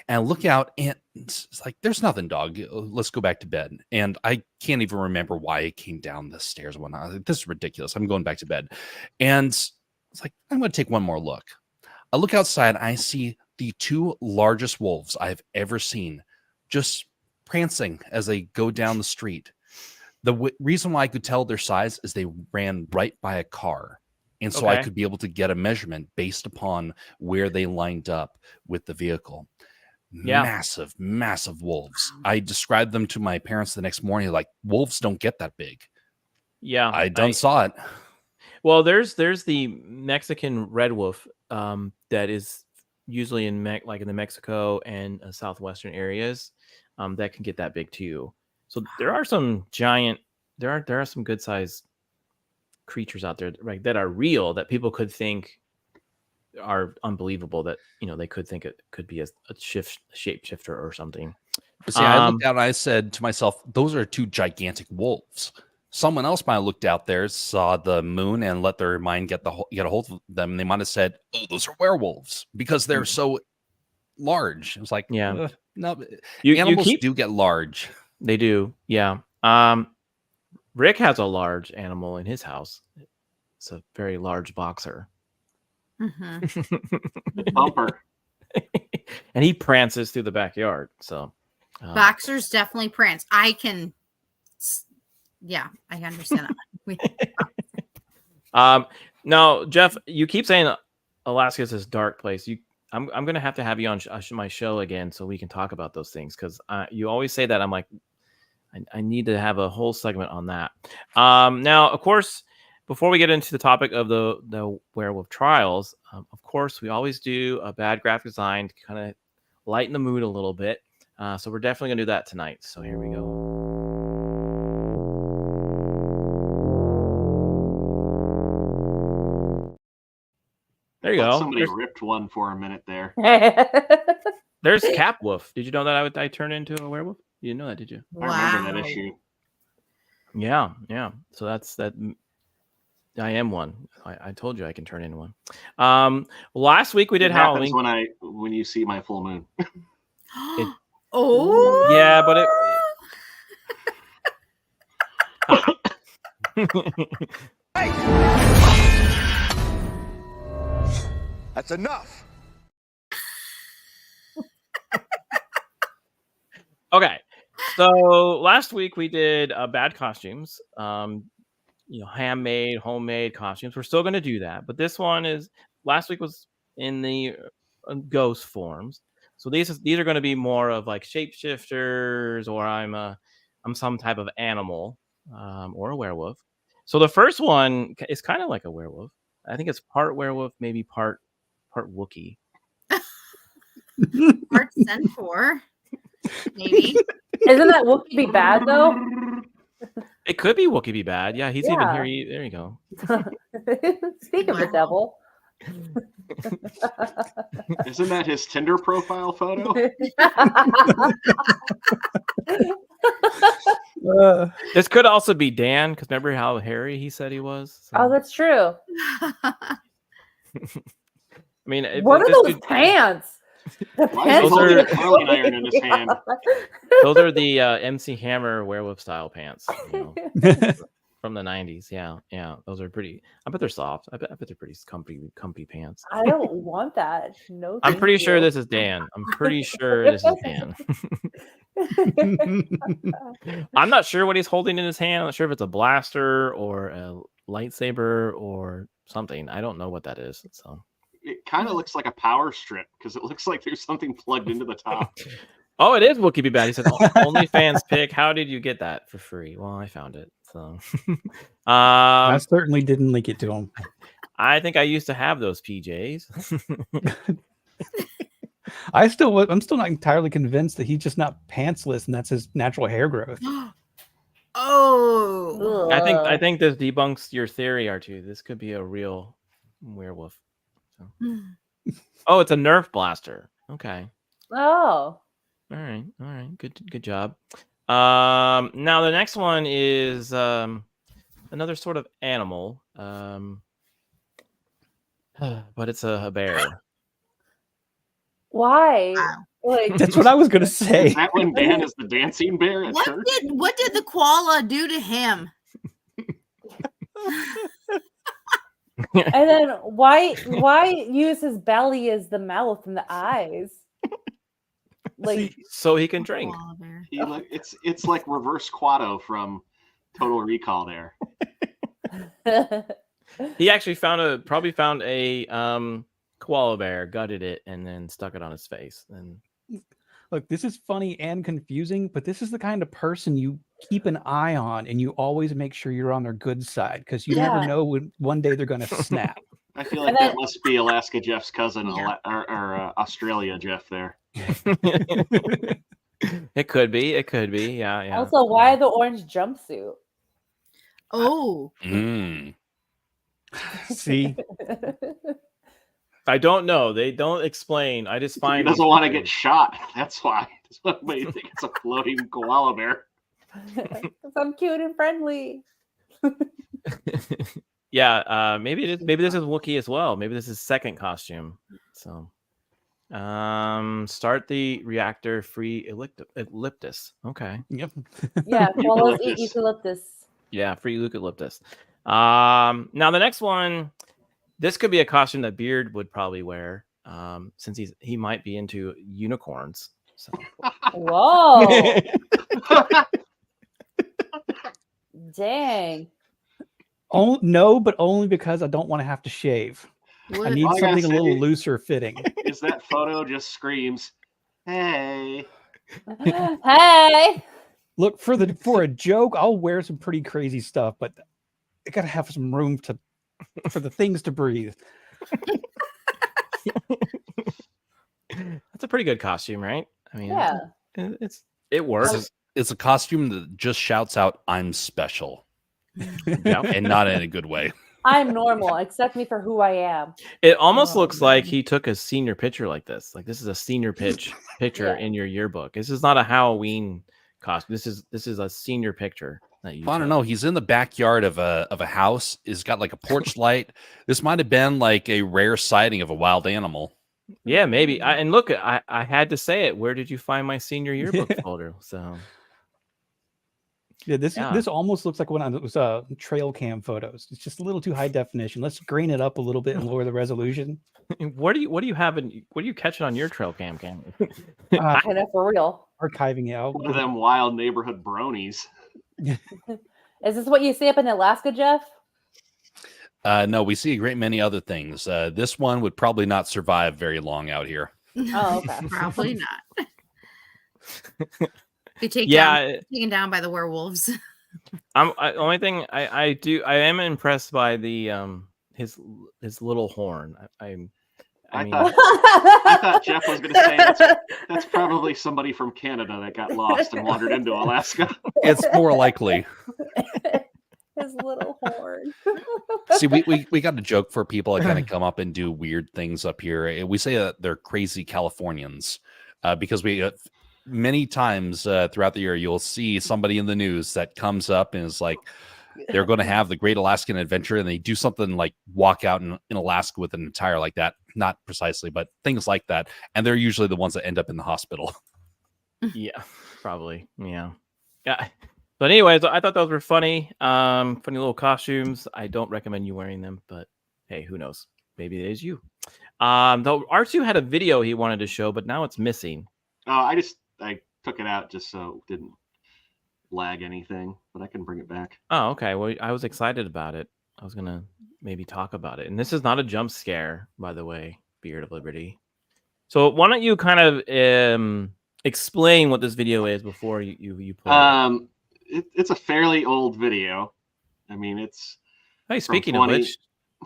And I look out and it's like, there's nothing, dog. Let's go back to bed. And I can't even remember why I came down the stairs and whatnot. Like, this is ridiculous. I'm going back to bed. And it's like, I'm going to take one more look. I look outside. I see the two largest wolves I've ever seen just prancing as they go down the street. The reason why I could tell their size is they ran right by a car. And so I could be able to get a measurement based upon where they lined up with the vehicle. Yeah. Massive, massive wolves. I described them to my parents the next morning, like, wolves don't get that big. Yeah. I saw it. Well, there's the Mexican red wolf that is usually in like in the Mexico and southwestern areas that can get that big too. So there are some giant, there are some good sized creatures out there, right, that are real, that people could think are unbelievable, that they could think it could be a shapeshifter or something. But see, I looked out and I said to myself, those are two gigantic wolves. Someone else might have looked out there, saw the moon, and let their mind get a hold of them. And they might have said, "Oh, those are werewolves," because they're so large. It was like, no, animals do get large. They do, yeah. Rick has a large animal in his house. It's a very large boxer. Mm-hmm. Bumper. And he prances through the backyard. So boxers definitely prance. I can understand that. Now, Jeff, you keep saying Alaska is this dark place. I'm going to have you on my show again so we can talk about those things, because you always say that. I'm like, I need to have a whole segment on that. Now, of course, before we get into the topic of the werewolf trials, of course, we always do a bad graphic design to kind of lighten the mood a little bit. So we're definitely going to do that tonight. So here we go. There you go. Somebody ripped one for a minute there. There's Cap Wolf. Did you know that I turned into a werewolf? You didn't know that, did you? I remember that issue. Yeah. So that's that. I am one. I told you I can turn into one. Last week we did Halloween. When you see my full moon. Oh yeah, but Hey! That's enough. Okay, so last week we did bad costumes, handmade, homemade costumes. We're still going to do that, but this one last week was in the ghost forms. So these are going to be more of like shapeshifters, or I'm some type of animal, or a werewolf. So the first one is kind of like a werewolf. I think it's part werewolf, maybe part Wookiee. Part Centaur. Maybe. Isn't that Wookiee be bad though? It could be Wookiee be bad. Yeah, he's even here. There you go. Speak of the devil. Isn't that his Tinder profile photo? This could also be Dan, because remember how hairy he said he was? So. Oh, that's true. I mean, what are those pants? The pants holding a curling iron in his hand. Those are the MC Hammer werewolf style pants. from the 90s. Yeah, those are pretty. I bet they're soft. I bet they're pretty comfy pants. I don't want that. No, I'm thank pretty sure you. this is Dan. I'm pretty sure this is Dan. I'm not sure what he's holding in his hand. I'm not sure if it's a blaster or a lightsaber or something. I don't know what that is. So It kind of looks like a power strip because it looks like there's something plugged into the top. Oh, it is Wookie Be Bad. He said, OnlyFans pick. How did you get that for free? Well, I found it. So I certainly didn't link it to him. I think I used to have those PJs. I'm still not entirely convinced that he's just not pantsless and that's his natural hair growth. Oh, I think this debunks your theory, R2. This could be a real werewolf. So. Oh, it's a Nerf blaster. Okay. Oh. All right. Good job. Now the next one is another sort of animal, but it's a bear. Why? Like, That's what I was gonna say. Is that when Dan is the dancing bear at church? What did the koala do to him? and then why use his belly as the mouth and the eyes? Like, so he can drink. Koala bear. It's like reverse Quado from Total Recall there. He actually probably found a koala bear, gutted it, and then stuck it on his face. And Look, this is funny and confusing, but this is the kind of person you keep an eye on and you always make sure you're on their good side because you never know when one day they're going to snap. I feel like that must be Alaska Jeff's cousin or Australia Jeff there. It could be. Yeah. Also, why the orange jumpsuit? Oh, See, I don't know. They don't explain. I just He find doesn't want to get shot. That's why. That's what made me think it's a floating koala bear. Because I'm cute and friendly. Yeah, maybe it is. Maybe this is Wookiee as well. Maybe this is second costume. So, start the reactor free eucalyptus. Okay. yep. Yeah, koalas eat Eucalyptus. eucalyptus. Yeah, free eucalyptus. Now the next one, this could be a costume that Beard would probably wear, since he might be into unicorns. So. Whoa. Dang. Oh no, but only because I don't want to have to shave. I need All I gotta something a little say looser fitting. is that photo just screams, "Hey!" Hey. Look, for a joke, I'll wear some pretty crazy stuff, but I gotta have some room for the things to breathe. That's a pretty good costume, right? I mean, Yeah. it works. It's a costume that just shouts out, "I'm special," Yeah. and not in a good way. I'm normal. Accept me for who I am. It almost Oh, looks like he took a senior picture like this. Like this is a senior picture Yeah. in your yearbook. This is not a Halloween costume. This is a senior picture that you. I don't took. know. He's in the backyard of a house. He's got like a porch light. This might have been like a rare sighting of a wild animal. Yeah, maybe. And look, I had to say it. Where did you find my senior yearbook folder? So Yeah, this Yeah. this almost looks like one of those trail cam photos. It's just a little too high definition. Let's grain it up a little bit and lower the resolution. what do you have in what are you catching on your trail cam? I know, for real. Archiving it out. One of them wild neighborhood bronies. Is this what you see up in Alaska, Jeff? No, we see a great many other things. This one would probably not survive very long out here. Oh, okay. Probably not. Be taken down by the werewolves. Only thing I am impressed by the his little horn. I mean, I thought Jeff was going to say that's probably somebody from Canada that got lost and wandered into Alaska. It's more likely. His little horn. See, we got a joke for people that kind of come up and do weird things up here. We say that they're crazy Californians because we many times throughout the year you'll see somebody in the news that comes up and is like they're going to have the Great Alaskan Adventure and they do something like walk out in Alaska with an attire like that. Not precisely, but things like that. And they're usually the ones that end up in the hospital. yeah, probably. Yeah. But anyways, I thought those were funny. Funny little costumes. I don't recommend you wearing them, but hey, who knows? Maybe it is you. Though R2 had a video he wanted to show, but now it's missing. I took it out just so it didn't lag anything, but I can bring it back. Oh, okay. Well, I was excited about it. I was gonna maybe talk about it. And this is not a jump scare, by the way, Beard of Liberty. So why don't you kind of explain what this video is before you play it? It's a fairly old video. I mean, it's Hey, speaking 20... of which,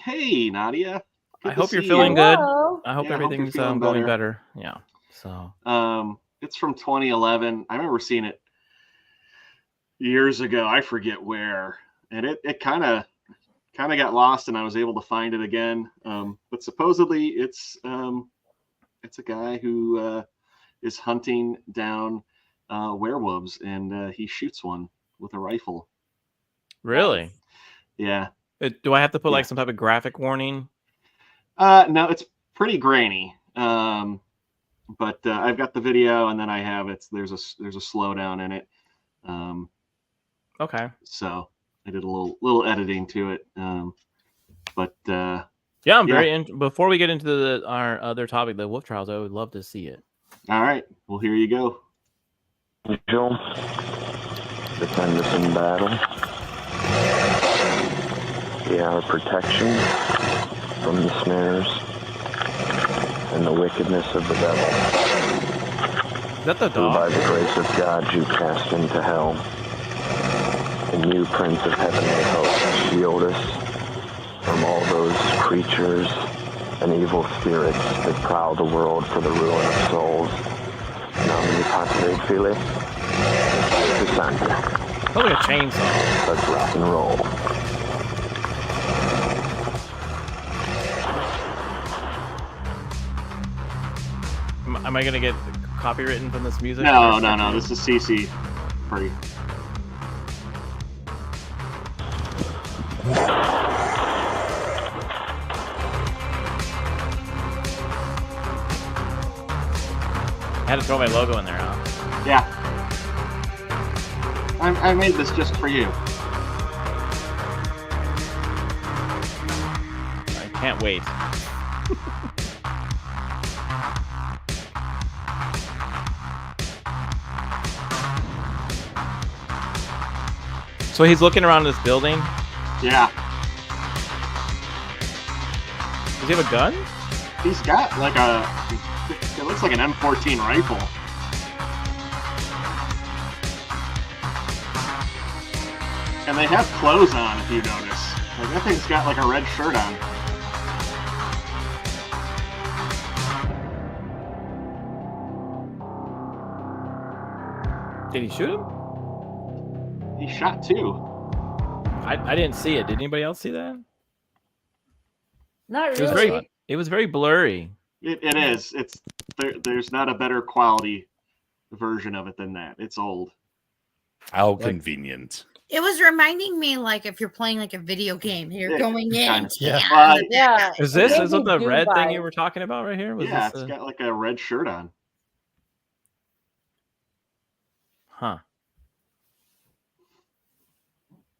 hey Nadia, I good hope to you're see feeling you. good. Hello. I hope Yeah, I hope you're everything's feeling going better. Yeah. So It's from 2011. I remember seeing it years ago. I forget where, and it kind of got lost, and I was able to find it again. But supposedly it's a guy who is hunting down werewolves, and he shoots one with a rifle. really, Yeah. do I have to put Yeah. like some type of graphic warning? No, it's pretty grainy. But I've got the video, and then I have there's a slowdown in it. Okay. So I did a little editing to it. But Yeah, I'm very before we get into our other topic, the wolf trials, I would love to see it. all right, well, here you go. Angel, defend us in battle. Be our protection from the snares and the wickedness of the devil. Is that the Who by dog? the grace of God you cast into hell. And you, Prince of Heavenly Hosts, shield us from all those creatures and evil spirits that prowl the world for the ruin of souls. Nomi Patrick Fili. Sounds like a chainsaw. Let's rock and roll. Am I gonna get copywritten from this music? No. This is CC free. I had to throw my logo in there, huh? Yeah. I made this just for you. I can't wait. So he's looking around this building. Yeah. Does he have a gun? He's got like it looks like an M14 rifle. And they have clothes on, if you notice. Like, that thing's got like a red shirt on. Did he shoot him? He shot two. I didn't see it. Did anybody else see that? Not It was really. it was very blurry. It is. There's not a better quality version of it than that. It's old. How convenient. It was reminding me like if you're playing like a video game, you're Yeah, going in. kind of. Yeah. Yeah. Is this It is gave it the me red Doom thing you vibes. were talking about right here? Was Yeah, this it's got like a red shirt on. Huh.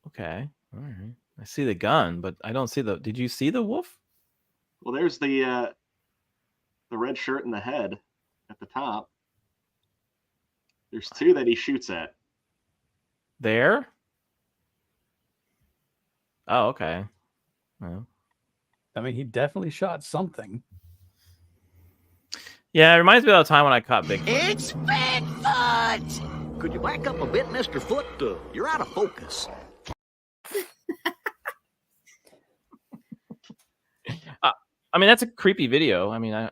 Okay. All right. I see the gun, but I don't see the. Did you see the wolf? Well, there's the red shirt and the head at the top. There's two that he shoots at. There? Oh, okay. Well, I mean, he definitely shot something. yeah, it reminds me of the time when I caught Bigfoot. It's Bigfoot! Could you back up a bit, Mr. Foot? You're out of focus. I mean, that's a creepy video. I mean, I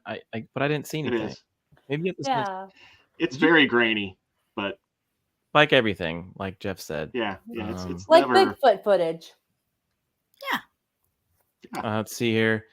but I didn't see It anything. is. Maybe it was Yeah. It's very grainy, but like everything, like Jeff said. yeah, it's Like never. Bigfoot footage. Let's see here.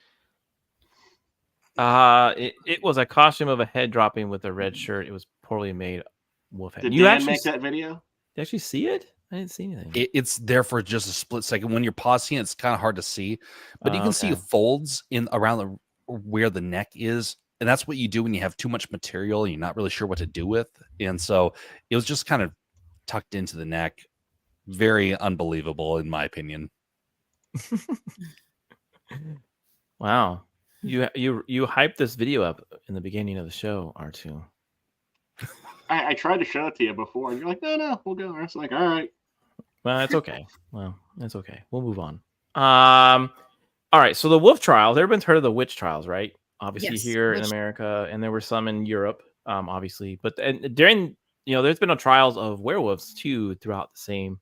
It was a costume of a head dropping with a red shirt. It was poorly made wolf head. Did You Dan actually make that video? did you actually see it? I didn't see anything. It's there for just a split second. When you're pausing, it's kind of hard to see, but you can see okay. folds in around where the neck is, and that's what you do when you have too much material and you're not really sure what to do with. And so it was just kind of tucked into the neck. very unbelievable, in my opinion. Wow. You hyped this video up in the beginning of the show, R2. I tried to show it to you before, and you're like, no, we'll go. I was like, all right. Well, it's okay. We'll move on. All right. So the wolf trials, everyone's heard of the witch trials, right? Obviously Yes, here in America, and there were some in Europe, obviously. But during, there's been trials of werewolves too throughout the same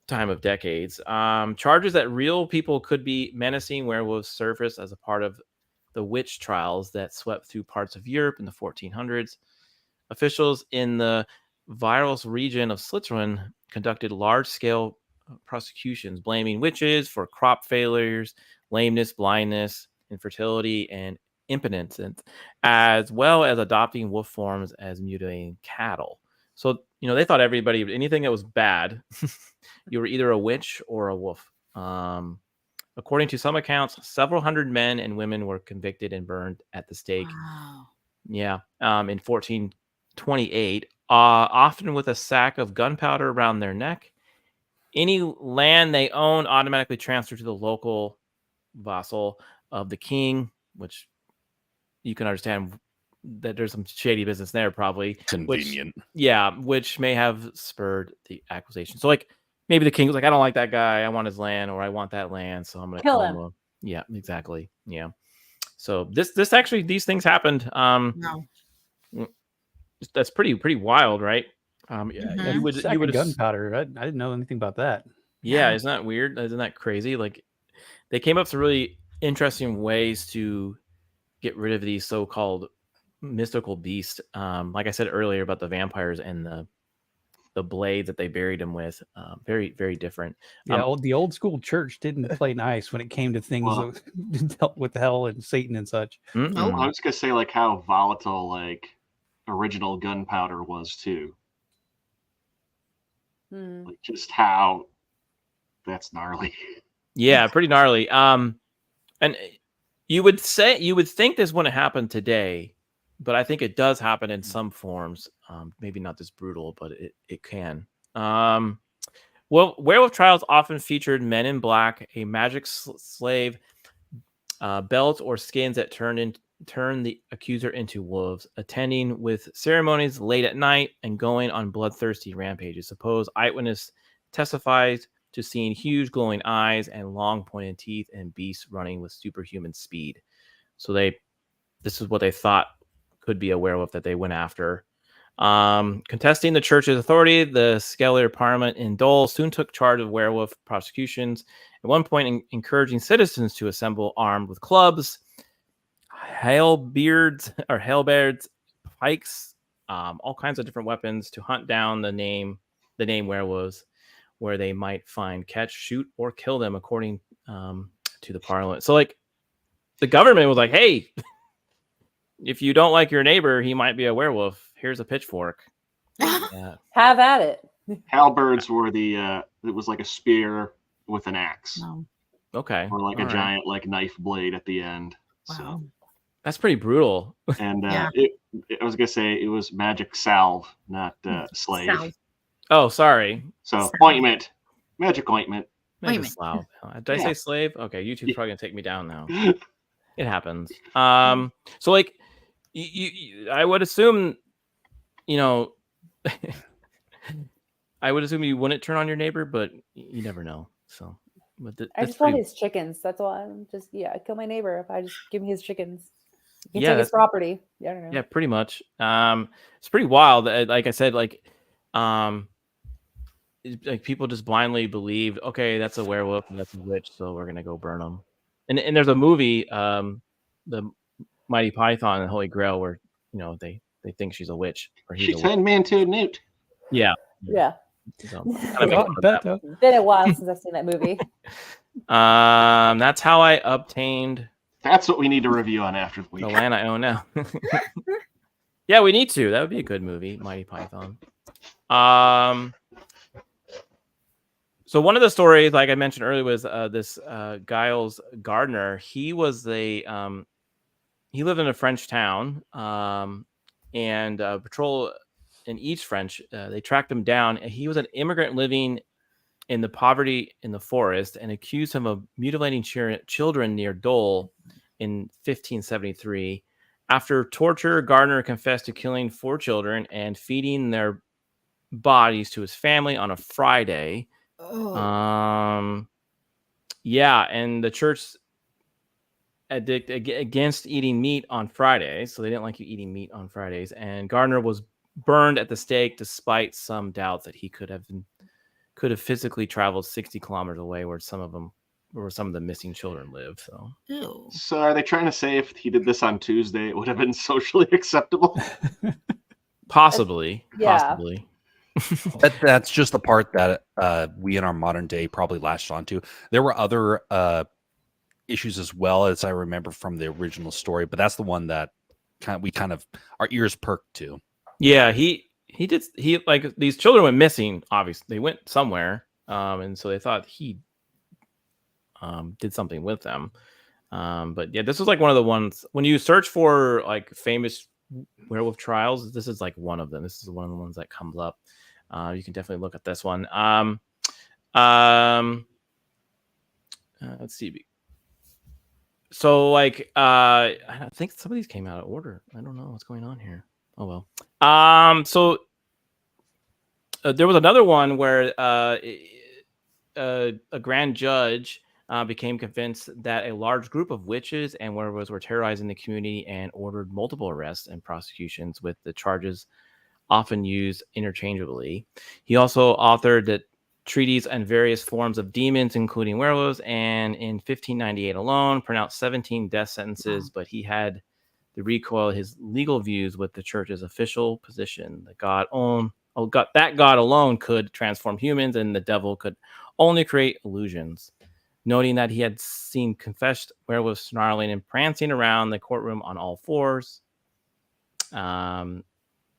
time of decades. Charges that real people could be menacing werewolves surfaced as a part of the witch trials that swept through parts of Europe in the 1400s. Officials in the Wireless region of Switzerland conducted large-scale prosecutions, blaming witches for crop failures, lameness, blindness, infertility, and impotence, as well as adopting wolf forms as mutilating cattle. So, they thought anything that was bad, you were either a witch or a wolf. According to some accounts, several hundred men and women were convicted and burned at the stake. Wow. Yeah, in 1428, often with a sack of gunpowder around their neck. Any land they own automatically transferred to the local vassal of the king, which you can understand that there's some shady business there, probably. Convenient. Which may have spurred the accusation. So, maybe the king was like, I don't like that guy. I want his land, or I want that land, so I'm going to Kill him. Yeah, exactly. Yeah. So this actually, these things happened. No. That's pretty wild, right? Mhm. You would gunpowder. I didn't know anything about that. Yeah, Yeah. isn't that weird? Isn't that crazy? They came up with really interesting ways to get rid of these so-called mystical beasts. Like I said earlier about the vampires and the blade that they buried them with. Very, very different. Yeah, the old school church didn't play nice when it came to things that dealt with hell and Satan and such. Oh. I was gonna say how volatile original gunpowder was too. Just how that's gnarly. Yeah, pretty gnarly. And you would think this wouldn't happen today, but I think it does happen in some forms. Maybe not this brutal, but it can. Well, werewolf trials often featured men in black, a magic slave, belt or skins that turn the accuser into wolves, attending with ceremonies late at night and going on bloodthirsty rampages. Suppose eyewitness testifies to seeing huge glowing eyes and long pointed teeth and beasts running with superhuman speed. So this is what they thought could be a werewolf that they went after. Contesting the church's authority, the Scalar Parliament in Dole soon took charge of werewolf prosecutions, at one point encouraging citizens to assemble armed with clubs, halberds, pikes, all kinds of different weapons to hunt down the name werewolves, where they might find, catch, shoot, or kill them, according to the Parliament. So, the government was like, "Hey, if you don't like your neighbor, he might be a werewolf. Here's a pitchfork. Yeah. Have at it." Halberds were it was like a spear with an axe. No. Okay. Or a giant knife blade at the end. Wow. So that's pretty brutal. And Yeah. I was gonna say it was magic salve, not slave. Salve. Oh, sorry. So Salve. ointment. Magic ointment. Magic Ointment. slave. Did I say slave? Okay, YouTube's probably gonna take me down now. It happens. So I would assume, I would assume you wouldn't turn on your neighbor, but you never know. So, but I just want his chickens. That's why I'm just kill my neighbor if I just give me his chickens. He can take his property. I don't know. Yeah, pretty much. It's pretty wild. Like I said, people just blindly believed, okay, that's a werewolf and that's a witch, so we're gonna go burn them. And there's a movie, the Mighty Python and Holy Grail, where they think she's a witch or he's She's a witch. had man to a newt. Yeah. So, been a while since I've seen that movie. That's how I obtained. That's what we need to review on after the week. The land I own now. Yeah, we need to. That would be a good movie, Mighty Python. So one of the stories, like I mentioned earlier, was this Giles Gardner. He was he lived in a French town, and patrol in East French. They tracked him down. He was an immigrant living in the poverty in the forest and accused him of mutilating children near Dole in 1573. After torture, Gardner confessed to killing 4 children and feeding their bodies to his family on a Friday. Oh. Yeah, and the church against eating meat on Fridays, so they didn't like you eating meat on Fridays. And Gardner was burned at the stake, despite some doubts that he could have physically traveled 60 kilometers away, where some of the missing children live. So, Ew. So are they trying to say if he did this on Tuesday, it would have been socially acceptable? possibly. That's just the part that we in our modern day probably latched onto. There were other issues as well, as I remember from the original story, but that's the one that we kind of our ears perked to. Yeah, he like these children went missing. Obviously, they went somewhere, and so they thought he did something with them. But yeah, this was like one of the ones when you search for like famous werewolf trials. This is like one of them. This is one of the ones that comes up. You can definitely look at this one. Let's see. So like I think some of these came out of order. I don't know what's going on here. Oh well. So there was another one where a grand judge became convinced that a large group of witches and werewolves were terrorizing the community and ordered multiple arrests and prosecutions, with the charges often used interchangeably. He also authored the treaties on various forms of demons, including werewolves, and in 1598 alone pronounced 17 death sentences. But he had to recoil his legal views with the church's official position that God alone could transform humans, and the devil could only create illusions. Noting that he had seen confessed werewolves snarling and prancing around the courtroom on all fours.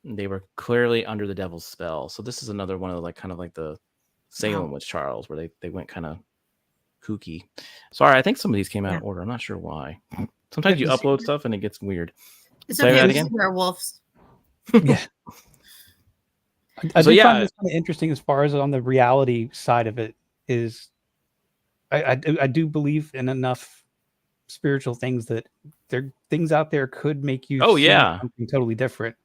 They were clearly under the devil's spell. So this is another one of kind of like the Salem witch trials, where they went kind of kooky. Sorry, I think some of these came out of order. I'm not sure why. Sometimes you upload stuff and it gets weird. It's Say okay. that again? Werewolves. Yeah. I do find this kind of interesting as far as on the reality side of it is I do believe in enough spiritual things that there things out there could make you see something totally different.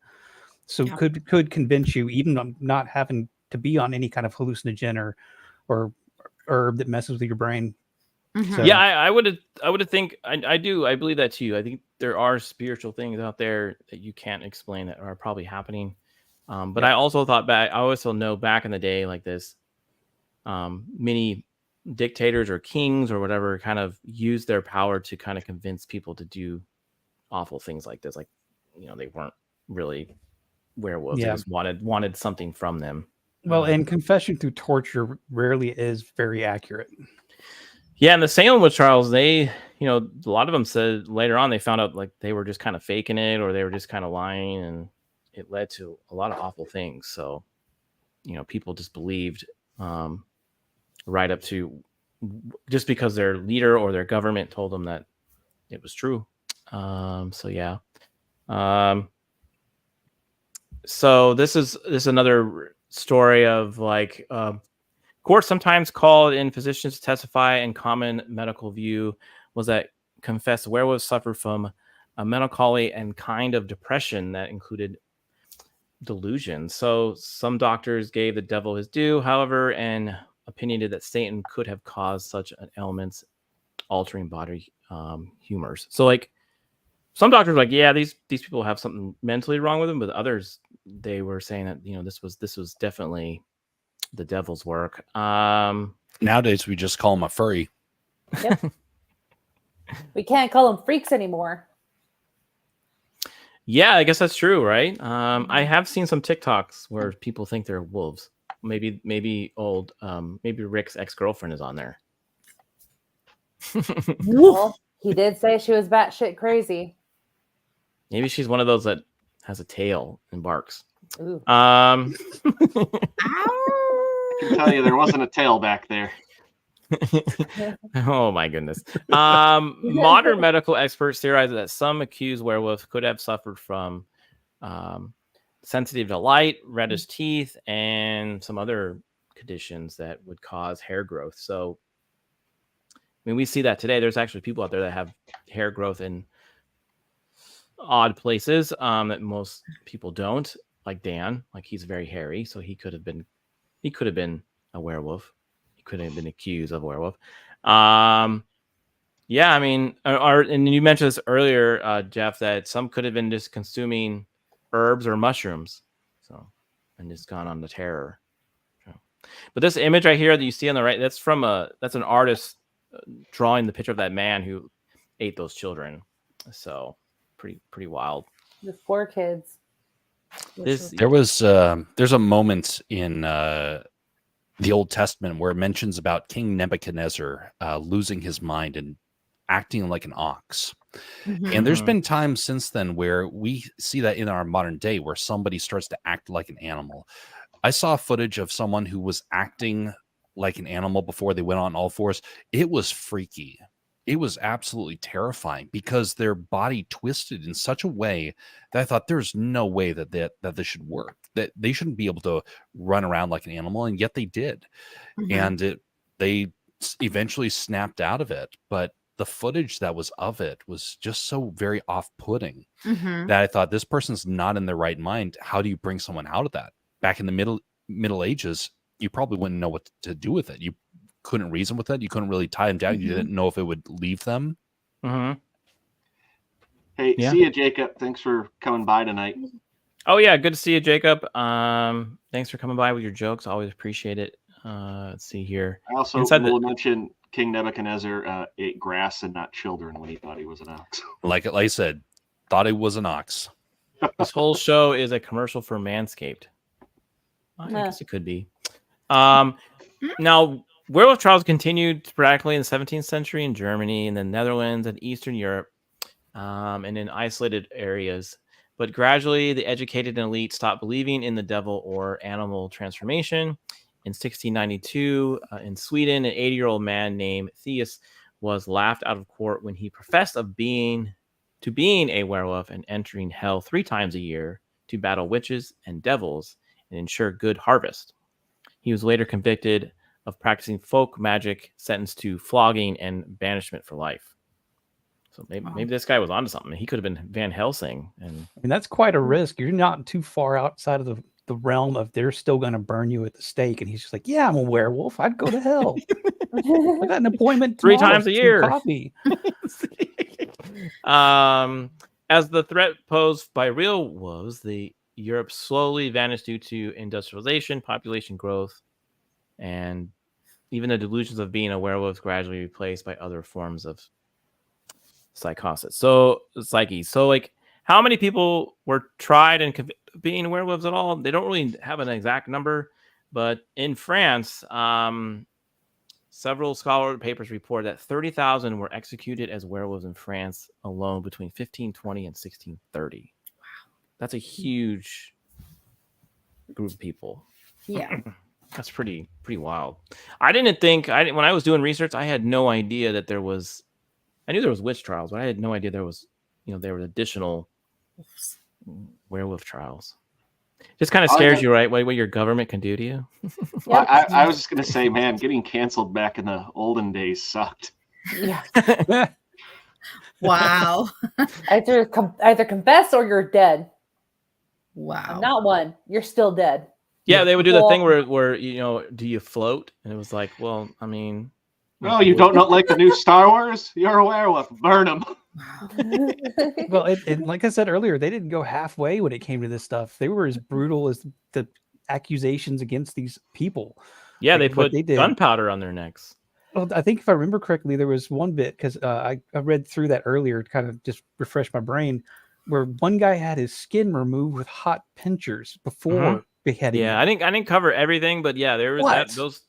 So could convince you, even on not having to be on any kind of hallucinogen or herb that messes with your brain. Mm-hmm. So, Yeah, I would think I believe that too. I think there are spiritual things out there that you can't explain that are probably happening. But I also thought back. I also know back in the day, like this, many dictators or kings or whatever kind of used their power to kind of convince people to do awful things like this. Like, they weren't really werewolves. They just wanted something from them. Well, and confession through torture rarely is very accurate. Yeah, and the Salem witch trials, they, a lot of them said later on they found out like they were just kind of faking it, or they were just kind of lying, and it led to a lot of awful things. So, people just believed right up to just because their leader or their government told them that it was true. So yeah. So this is another story of like courts sometimes called in physicians to testify, and common medical view was that confessed werewolves suffered from a melancholy and kind of depression that included delusion. So some doctors gave the devil his due, however, and opinionated that Satan could have caused such an ailments, altering body humors. So like some doctors were like, yeah, these people have something mentally wrong with them, but others, they were saying that this was definitely the devil's work. Nowadays we just call him a furry. Yep. We can't call them freaks anymore. Yeah, I guess that's true, right? I have seen some TikToks where people think they're wolves. Maybe Rick's ex-girlfriend is on there. Well, he did say she was batshit crazy. Maybe she's one of those that has a tail and barks. Ooh. I can tell you there wasn't a tail back there. Oh my goodness. Modern medical experts theorize that some accused werewolves could have suffered from sensitive to light, reddish teeth, and some other conditions that would cause hair growth. So, I mean, we see that today. There's actually people out there that have hair growth in odd places that most people don't, like Dan. Like, he's very hairy, so he could have been a werewolf. He could have been accused of a werewolf. Yeah, I mean, and you mentioned this earlier, Jeff, that some could have been just consuming herbs or mushrooms, so, and just gone on the terror. But this image right here that you see on the right, that's an artist drawing the picture of that man who ate those children. So pretty wild. The 4 kids. There's a moment in the Old Testament where it mentions about King Nebuchadnezzar losing his mind and acting like an ox. And there's been times since then where we see that in our modern day where somebody starts to act like an animal. I saw footage of someone who was acting like an animal before they went on all fours. It was freaky. It was absolutely terrifying because their body twisted in such a way that I thought there's no way that this should work, that they shouldn't be able to run around like an animal, and yet they did. And they eventually snapped out of it. But the footage that was of it was just so very off-putting that I thought, this person's not in their right mind. How do you bring someone out of that? Back in the Middle Ages, you probably wouldn't know what to do with it. You couldn't reason with it. You couldn't really tie them down. You didn't know if it would leave them. Hey, see you, Jacob. Thanks for coming by tonight. Oh yeah, good to see you, Jacob. Thanks for coming by with your jokes. Always appreciate it. Let's see here. I also will mention King Nebuchadnezzar ate grass and not children when he thought he was an ox. Like I said, thought he was an ox. This whole show is a commercial for Manscaped. I guess it could be. Now, werewolf trials continued sporadically in the 17th century in Germany and the Netherlands and Eastern Europe, and in isolated areas. But gradually, the educated and elite stopped believing in the devil or animal transformation. In 1692, in Sweden, an 80-year-old man named Theus was laughed out of court when he professed being a werewolf and entering hell 3 times a year to battle witches and devils and ensure good harvest. He was later convicted of practicing folk magic, sentenced to flogging and banishment for life. So maybe this guy was onto something. He could have been Van Helsing. And I mean, that's quite a risk. You're not too far outside of the realm of they're still going to burn you at the stake. And he's just like, yeah, I'm a werewolf. I'd go to hell. I got an appointment 3 times a year. Coffee. As the threat posed by real wolves, Europe slowly vanished due to industrialization, population growth, and even the delusions of being a werewolf gradually replaced by other forms of psychosis. So, like, how many people were tried and convicted of being werewolves at all? They don't really have an exact number, but in France, several scholarly papers report that 30,000 were executed as werewolves in France alone between 1520 and 1630. Wow, that's a huge group of people. Yeah. That's pretty wild. When I was doing research, I had no idea that there was. I knew there was witch trials, but I had no idea there was additional werewolf trials. Just kind of scares you, right? What your government can do to you. Well, I was just gonna say, man, getting canceled back in the olden days sucked. Yeah. Wow. Either confess or you're dead. Wow. Not one. You're still dead. Yeah, they would do the thing where do you float? And it was like, well, I mean, oh, you don't know like the new Star Wars? You're a werewolf. Burn them. Well, and like I said earlier, they didn't go halfway when it came to this stuff. They were as brutal as the accusations against these people. Yeah, they Like, put gunpowder on their necks. Well, I think if I remember correctly, there was one bit because I read through that earlier to kind of just refresh my brain, where one guy had his skin removed with hot pincers before beheading. Yeah, him. I didn't cover everything, but yeah, there was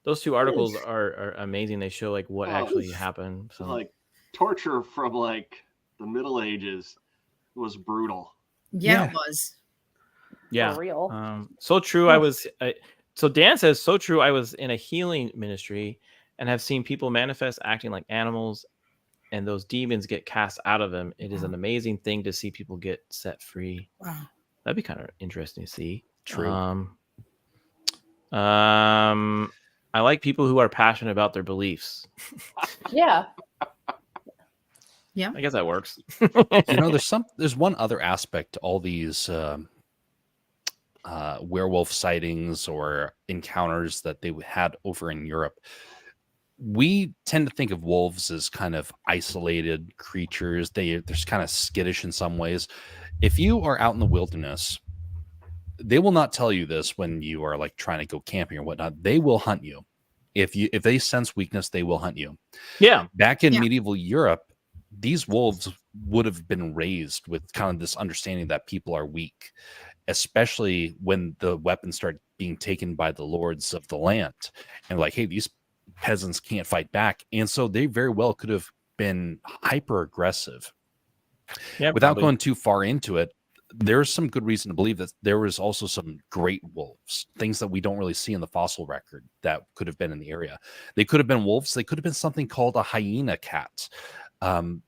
those 2 articles are amazing. They show like what actually happened. So like torture from like the Middle Ages was brutal. Yeah, it was. Yeah, for real. So true. So Dan says, so true. I was in a healing ministry and have seen people manifest acting like animals, and those demons get cast out of them. It is an amazing thing to see people get set free. Wow, that'd be kind of interesting to see. True. I like people who are passionate about their beliefs. Yeah. Yeah. I guess that works. There's one other aspect to all these werewolf sightings or encounters that they had over in Europe. We tend to think of wolves as kind of isolated creatures. They're kind of skittish in some ways. If you are out in the wilderness, they will not tell you this when you are like trying to go camping or whatnot. They will hunt you. If they sense weakness, they will hunt you. Yeah. Back in medieval Europe, these wolves would have been raised with kind of this understanding that people are weak, especially when the weapons start being taken by the lords of the land. And like, hey, these peasants can't fight back. And so they very well could have been hyper aggressive. Yeah, without probably. going too far into it, there's some good reason to believe that there was also some great wolves, things that we don't really see in the fossil record that could have been in the area. They could have been wolves. They could have been something called a hyena cat,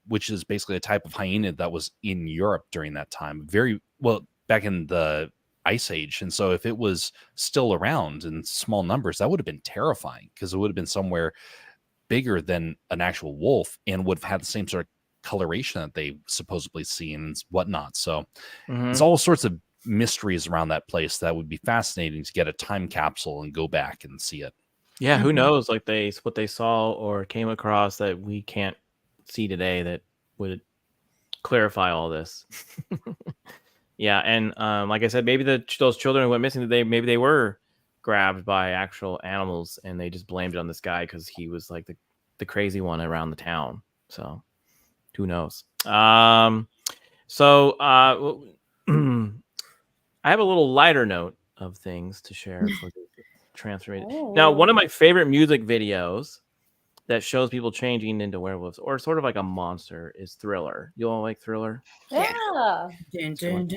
which is basically a type of hyena that was in Europe during that time, very well back in the Ice Age. And so if it was still around in small numbers, that would have been terrifying because it would have been somewhere bigger than an actual wolf and would have had the same sort of coloration that they supposedly see and whatnot. So there's all sorts of mysteries around that place that would be fascinating to get a time capsule and go back and see it. Yeah, who knows? Like what they saw or came across that we can't see today that would clarify all this. Yeah, and like I said, maybe those children who went missing, maybe they were grabbed by actual animals and they just blamed it on this guy because he was like the crazy one around the town. So who knows? I have a little lighter note of things to share for the transformation. Now, one of my favorite music videos that shows people changing into werewolves or sort of like a monster is Thriller. You all like Thriller? Yeah. So I'm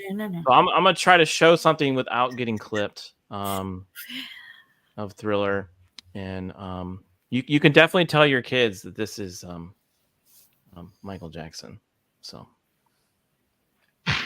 gonna try to show something without getting clipped of Thriller, and you can definitely tell your kids that this is Michael Jackson. So. Is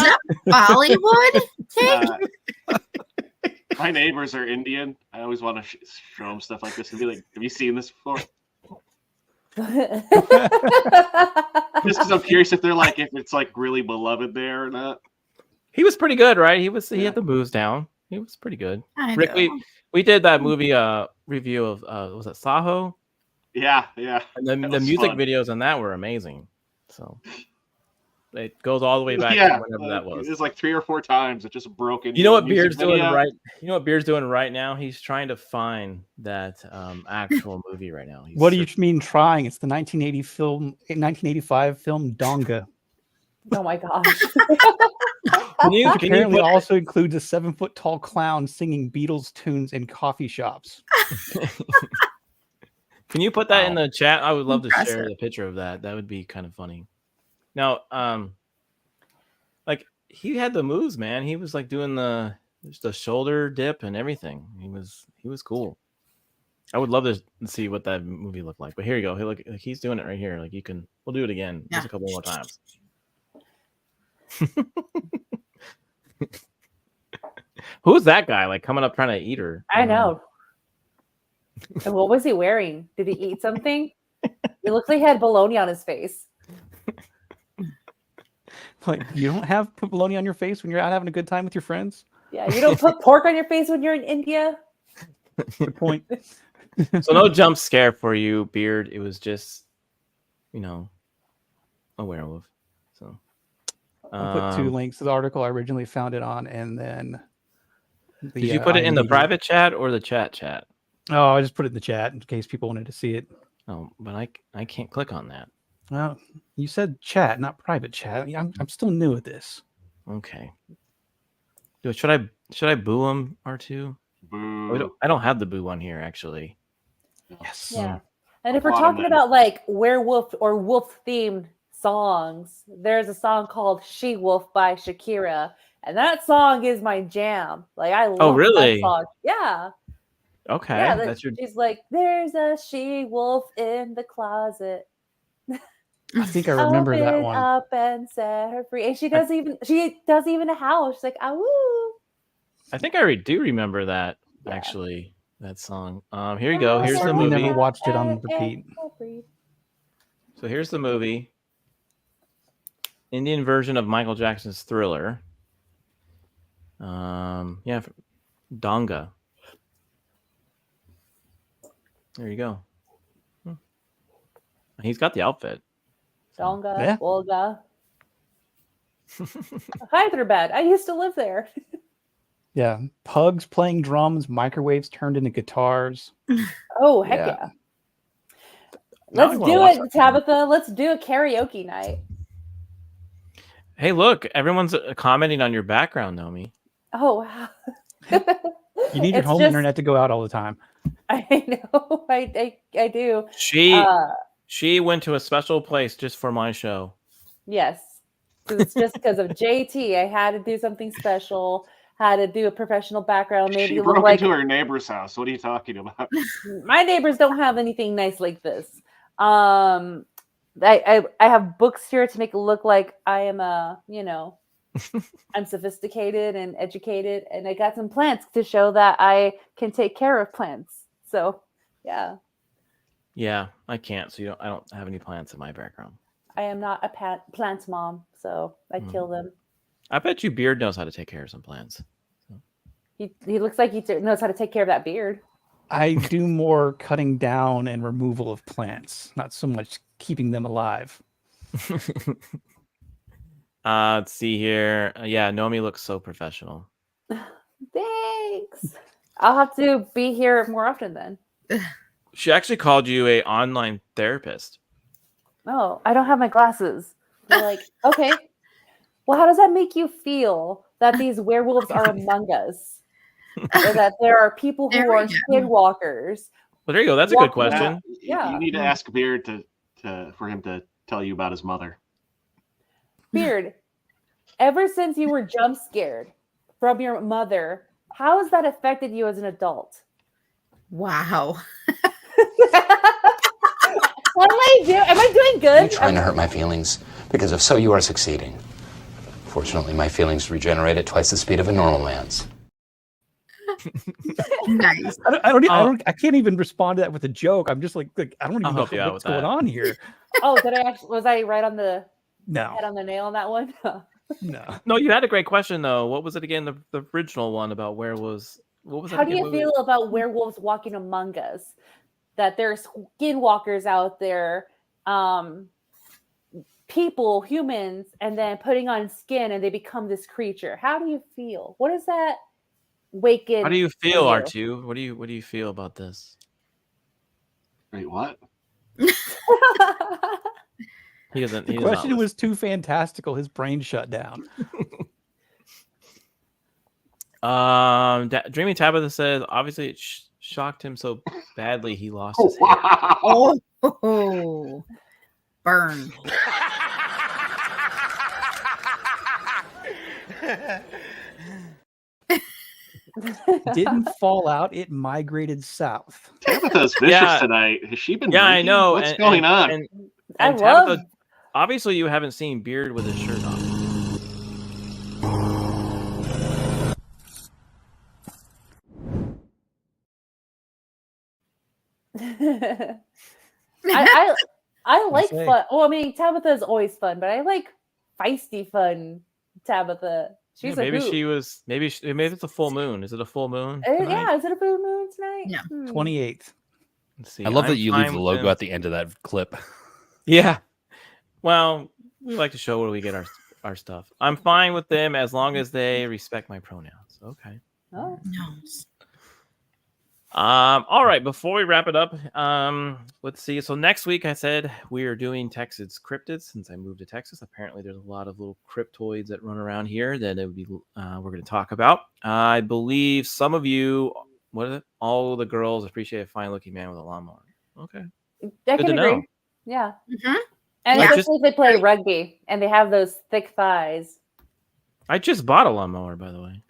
that Bollywood? My neighbors are Indian. I always want to show them stuff like this and be like, "Have you seen this before?" Just because I'm curious if it's like really beloved there or not. He was pretty good, right? He had the moves down. He was pretty good. Rick, we did that movie review of was it Saho? Yeah. And the music videos on that were amazing. So it goes all the way back to whenever that was. It's like 3 or 4 times. It just broke into. You know what Beard's doing right? You know what Beard's doing right now? He's trying to find that actual movie right now. What do you mean trying? It's the 1985 film Donga. Oh my gosh. Apparently also includes a 7-foot-tall clown singing Beatles tunes in coffee shops. Can you put that in the chat? I would love to share the picture of that. That would be kind of funny. Now, like he had the moves, man. He was like doing the shoulder dip and everything. He was cool. I would love to see what that movie looked like. But here you go. Hey, look, he's doing it right here. Like we'll do it again. Yeah. Just a couple more times. Who's that guy? Like coming up trying to eat her. I know. And what was he wearing? Did he eat something? It looked like he had bologna on his face. Like, you don't have bologna on your face when you're out having a good time with your friends? Yeah, you don't put pork on your face when you're in India? Good point. So no jump scare for you, Beard. It was just, a werewolf. So I'll put 2 links to the article I originally found it on, and then did you put it in the private chat or the chat? Oh, I just put it in the chat in case people wanted to see it. Oh, but I can't click on that. Well, you said chat, not private chat. I'm still new at this. Okay. Should I boo him, R2? Boo. I don't have the boo one here actually. Yes. Yeah. And if A we're lot of talking men. about like werewolf or wolf themed songs, there's a song called She Wolf by Shakira. And that song is my jam. Like I love that really? song. Yeah. Okay, Yeah. that's your. She's like, there's a she wolf in the closet. I think I remember that Open one. up and set her free. And she does even a howl. She's like, ah woo. I think I do remember that Yeah. actually. That song. Here you go. I Here's the certainly movie. never watched it on repeat. So here's the movie. Indian version of Michael Jackson's Thriller. Yeah, Donga. There you go. He's got the outfit. Donga, Yeah. Volga. Hyderabad. I used to live there. Yeah. Pugs playing drums, microwaves turned into guitars. Oh, heck Yeah. yeah. Now I Let's wanna do watch it, that. Tabitha. Let's do a karaoke night. Hey, look, everyone's commenting on your background, Nomi. Oh, wow. You need your It's home just- internet to go out all the time. I know. I do. She went to a special place just for my show. Yes. 'Cause it's just because of JT. I had to do something special. Had to do a professional background. Maybe She it look broke like into her neighbor's house. What are you talking about? my neighbors don't have anything nice like this. I have books here to make it look like I am I'm sophisticated and educated, and I got some plants to show that I can take care of plants. So yeah, Yeah, I can't. So I don't have any plants in my background. I am not a plant mom, so I kill them. I bet you Beard knows how to take care of some plants. He looks like he knows how to take care of that beard. I do more cutting down and removal of plants, not so much keeping them alive. Let's see here. Yeah, Nomi looks so professional. Thanks. I'll have to be here more often then. She actually called you a online therapist. Oh, I don't have my glasses. They're like, okay. Well, how does that make you feel that these werewolves are among us? Or that there are people who are skinwalkers? Well, there you go. That's a good question. Yeah. You need to ask Beard for him to tell you about his mother. Beard, ever since you were jump scared from your mother, how has that affected you as an adult? Wow. What am I doing? Am I doing good? Are you trying to hurt my feelings? Because if so, you are succeeding. Fortunately, my feelings regenerate at twice the speed of a normal man's. Nice. I can't even respond to that with a joke. I'm just like I don't even know what's going on here. Oh, was I right on the No. head on the nail on that one? No, you had a great question though. What was it again? The original one about what was that? How do you feel about werewolves walking among us? That there's skinwalkers out there, people, humans, and then putting on skin and they become this creature. How do you feel? What does that waken? How do you feel, R2? What do you feel about this? Wait, what? He doesn't. The question was too fantastical. His brain shut down. Dreamy Tabitha says, obviously it shocked him so badly he lost his hair. Oh, burn. Didn't fall out. It migrated south. Tabitha's vicious tonight. Has she been? Yeah, I drinking? know. What's going on? And I Tabitha, love. obviously, you haven't seen Beard with his shirt on. I like say. fun. Well, I mean, Tabitha is always fun, but I like feisty fun. Tabitha, she's maybe a hoot. she was. Maybe it's a full moon. Is it a full moon? Yeah, is it a full moon tonight? Yeah. 28th. Let's see. I love that I'm you leave fine the with logo him. at the end of that clip. Yeah. Well, we like to show where we get our stuff. I'm fine with them as long as they respect my pronouns. Okay. Oh. No. All right, before we wrap it up, let's see. So next week I said we are doing Texas cryptids since I moved to Texas. Apparently there's a lot of little cryptoids that run around here that it would be we're going to talk about. I believe some of you what is it? All the girls appreciate a fine-looking man with a lawnmower. Okay, I good can to agree. know. Yeah. Mhm. And Yeah. especially if they play rugby and they have those thick thighs. I just bought a lawnmower, by the way.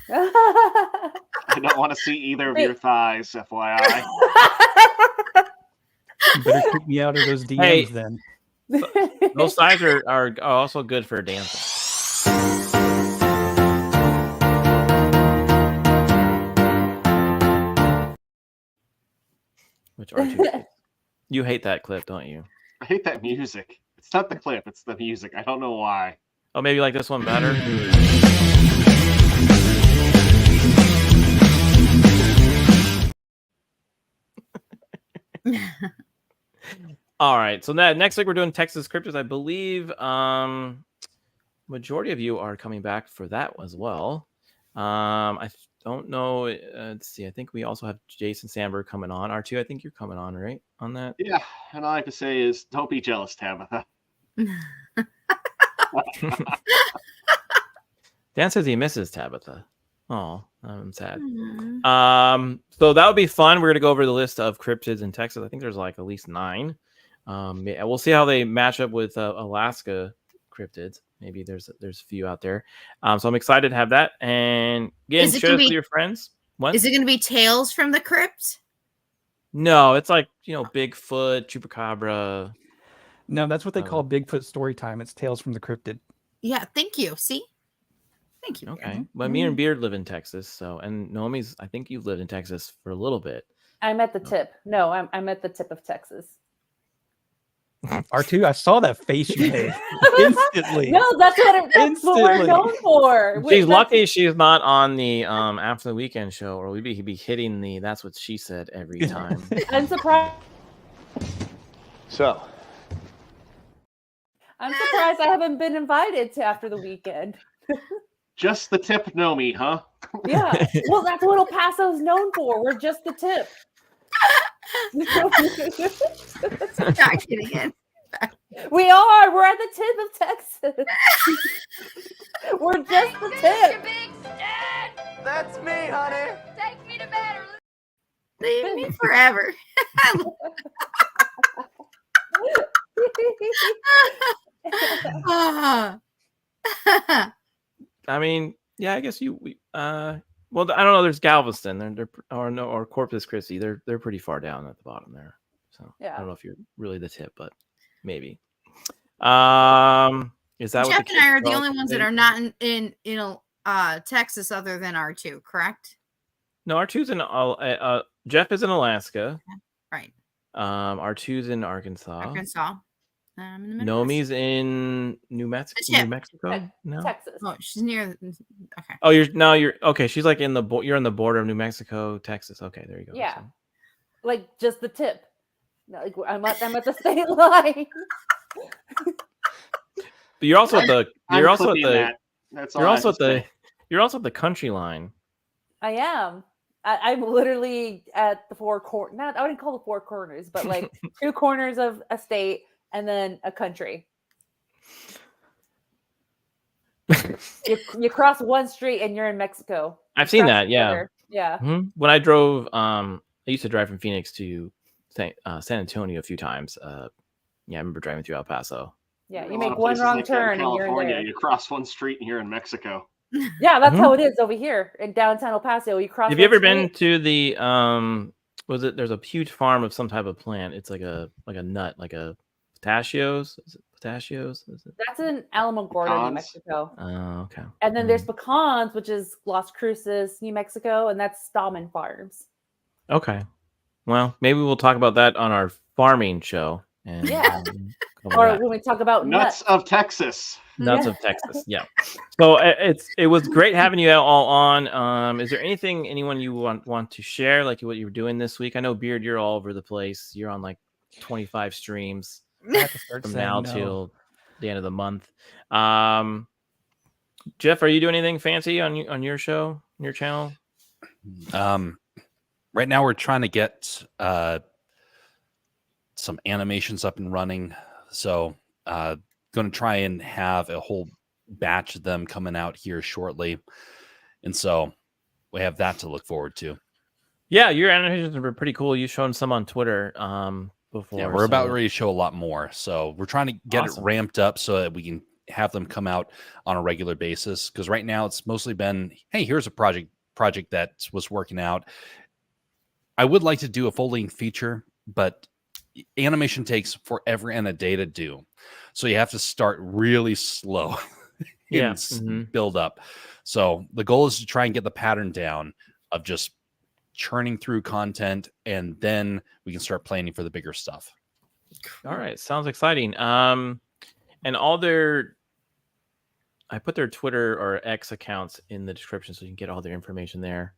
I don't want to see either of your thighs, FYI. You better keep me out of those DMs Hey. then. Those thighs are also good for dancing. Which R2? You hate that clip, don't you? I hate that music. It's not the clip, it's the music. I don't know why. Oh, maybe you like this one better? All right. So next week we're doing Texas Cryptids. I believe majority of you are coming back for that as well. I don't know. Let's see. I think we also have Jason Sandberg coming on. R2, I think you're coming on, right? On that? Yeah, and all I have to say is don't be jealous, Tabitha. Dan says he misses Tabitha. Oh, I'm sad. Mhm. So that would be fun. We're gonna go over the list of cryptids in Texas. I think there's like at least 9. We'll see how they match up with Alaska cryptids. Maybe there's a few out there. So I'm excited to have that. And again, Is it share gonna this with be- your friends. What? Is it going to be Tales from the Crypt? No, it's like Bigfoot, Chupacabra. No, that's what they call Bigfoot story time. It's Tales from the Cryptid. Yeah, thank you. See? Thank you. Okay. But me and Beard live in Texas, so and Nomi's. I think you've lived in Texas for a little bit. I'm at the tip. No, I'm at the tip of Texas. R2, I saw that face you made instantly. No, that's what we're known for. She's lucky she's not on the After the Weekend show, or he'd be hitting the "That's what she said" every time. I'm surprised. So, I'm surprised I haven't been invited to After the Weekend. Just the tip, Nomi, huh? Yeah. Well, that's what El Paso's known for. We're just the tip. Not kidding it. We are. We're at the tip of Texas. We're just the tip. that's me, honey. Take me to bed. Leave me forever. Ah. I mean, yeah, I guess well, I don't know. There's Galveston, or Corpus Christi. They're pretty far down at the bottom there. So Yeah. I don't know if you're really the tip, but maybe. Is that Jeff what and I are the only ones that are not in Texas other than R2, correct? No, R2's in Jeff is in Alaska. Right. R2's in Arkansas. Arkansas. I'm in the Midwest. Nomi's in New Mexico. Yeah. New Mexico? No. Texas. Oh, she's near. Okay. Oh, you're okay. She's like you're on the border of New Mexico, Texas. Okay, there you go. Yeah. So- Like just the tip. No, like I'm at the state line. But you're also at the you're also at clipping the that. That's all you're I also have at to the say. you're also at the country line. I am. I'm literally at the four corners. Not I wouldn't call the four corners, but like 2 corners of a state and then a country. You cross one street and you're in Mexico. I've seen Cross that. the Yeah. border. Yeah. Mhm. When I drove, I used to drive from Phoenix to San Antonio a few times. Yeah, I remember driving through El Paso. Yeah. A You lot make of one places wrong like that in turn and you're in California, there. you cross one street and you're in Mexico. Yeah, that's Mhm. how it is over here in downtown El Paso. You cross. Have you one ever been street- to the there's a huge farm of some type of plant. It's like a nut, like a pistachios. Is it pistachios? Is it? That's in Alamogordo, New Pecans? Mexico. Oh, okay. And then there's pecans, which is Las Cruces, New Mexico, and that's Stallman Farms. Okay. Well, maybe we'll talk about that on our farming show. And Yeah. cover Or that. when we talk about Nuts of Texas. Nuts Yeah. of Texas. Yeah. So it was great having you all on. Is there anything anyone you want to share, like what you were doing this week? I know Beard, you're all over the place. You're on like 25 streams I have to start from saying now no. till the end of the month. Jeff, are you doing anything fancy on your show, on your channel? Right now we're trying to get some animations up and running. So going to try and have a whole batch of them coming out here shortly. And so we have that to look forward to. Yeah, your animations were pretty cool. You shown some on Twitter before. Yeah, we're about ready to show a lot more. So we're trying to get it ramped up so that we can have them come out on a regular basis. Because right now it's mostly been, hey, here's a project that was working out. I would like to do a full-length feature, but animation takes forever and a day to do. So you have to start really slow and build up. So the goal is to try and get the pattern down of just churning through content, and then we can start planning for the bigger stuff. All right, sounds exciting. And I put their Twitter or X accounts in the description so you can get all their information there.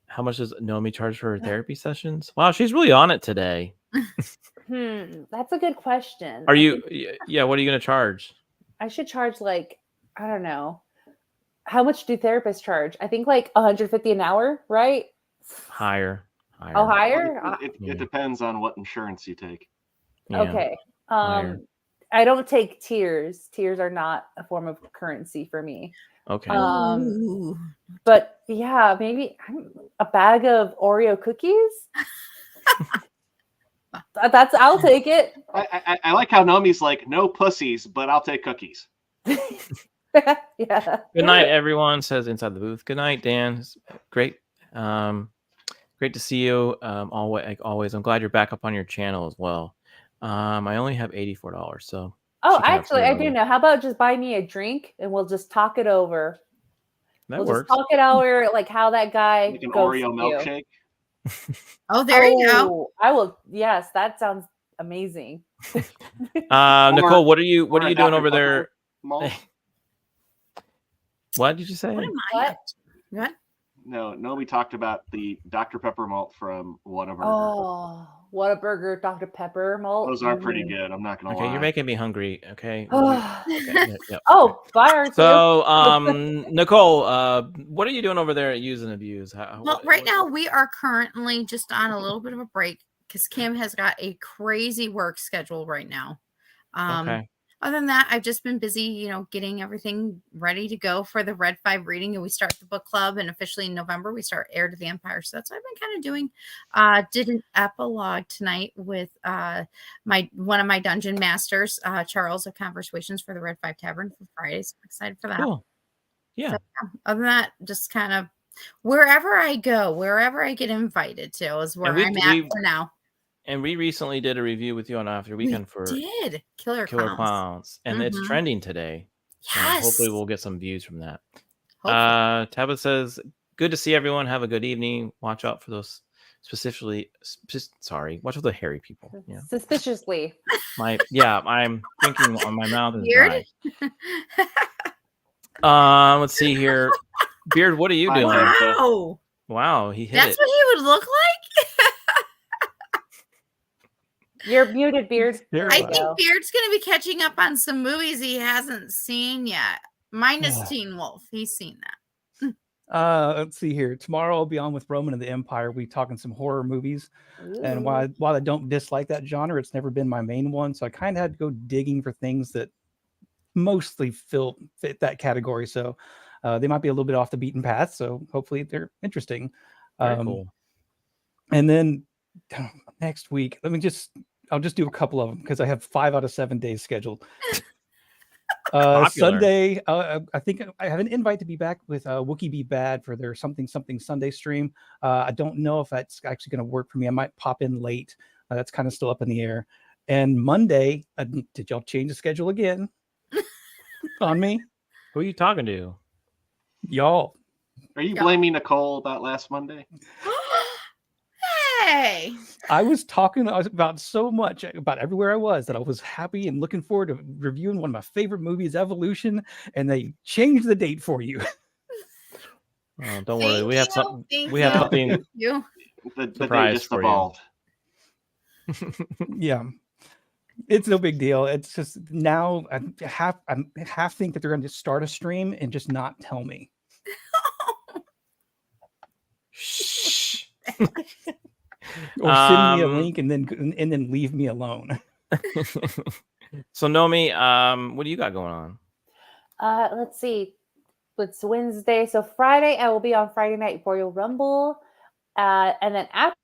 How much does Nomi charge for her therapy sessions? Wow, she's really on it today. That's a good question. Are you? Yeah, what are you going to charge? I should charge like, I don't know. How much do therapists charge? I think like $150 an hour, right? Higher. Oh, higher? It depends on what insurance you take. Yeah. Okay. I don't take tiers. Tiers are not a form of currency for me. Okay. But yeah, maybe a bag of Oreo cookies. I'll take it. I like how Nomi's like, no pussies, but I'll take cookies. Yeah. Good night, everyone, says Inside the Booth. Good night, Dan. Great. Great to see you. Always. I'm glad you're back up on your channel as well. I only have $84, so. Oh, actually, I do know. How about just buy me a drink and we'll just talk it over. That works. Just talk it over, like how that guy Like an goes Oreo milkshake. Oh, there you go. I will. Yes, that sounds amazing. Niccole, what are you doing over there? Malt? What did you say? What am I up to? What? No, Nomi talked about the Dr. Pepper malt from Whataburger. Oh, Whataburger, Dr. Pepper malt. Those are pretty good. I'm not gonna lie. Okay, you're making me hungry. Okay. Yep. Oh, fire. So, Niccole, what are you doing over there at Use and Abuse? Well, right now we are currently just on a little bit of a break because Kim has got a crazy work schedule right now. Okay. Other than that, I've just been busy, getting everything ready to go for the Red 5 reading. And we start the book club, and officially in November, we start Heir to the Empire. So that's what I've been kind of doing. Did an epilogue tonight with one of my dungeon masters, Charles, of Conversations for the Red 5 Tavern for Fridays. I'm excited for that. Cool. Yeah. So, other than that, just kind of wherever I go, wherever I get invited to is where I'm at for now. And we recently did a review with you on After Weekend for Killer Clowns. And it's trending today. Yes. Hopefully we'll get some views from that. Tabitha says, good to see everyone. Have a good evening. Watch out for those watch out for the hairy people. Yeah. Suspiciously. I'm thinking on my mouth is Weird. dry. Let's see here. Beard, what are you doing? Wow, he hit That's it. what he would look like? You're muted, Beard. I think Beard's going to be catching up on some movies he hasn't seen yet. Minus Teen Wolf. He's seen that. Let's see here. Tomorrow I'll be on with Roman and the Empire. We talking some horror movies. Ooh. And while I don't dislike that genre, it's never been my main one. So I kind of had to go digging for things that mostly fit that category. So they might be a little bit off the beaten path. So hopefully they're interesting. Very cool. And then next week, I'll just do a couple of them because I have 5 out of 7 days scheduled. Sunday, I think I have an invite to be back with Wookie Be Bad for their something Sunday stream. I don't know if that's actually going to work for me. I might pop in late. That's kind of still up in the air. And Monday, did y'all change the schedule again on me? Who are you talking to? Y'all. Are you blaming Niccole about last Monday? Hey. I was talking about so much about everywhere I was that I was happy and looking forward to reviewing one of my favorite movies, Evolution, and they changed the date for you. Oh, don't worry. We have something. The day just evolved. Yeah. It's no big deal. It's just now I half think that they're going to start a stream and just not tell me. Shh. Or send me a link and then leave me alone. So Nomi, what do you got going on? Let's see. It's Wednesday. So Friday, I will be on Friday Night Royal Rumble. And then after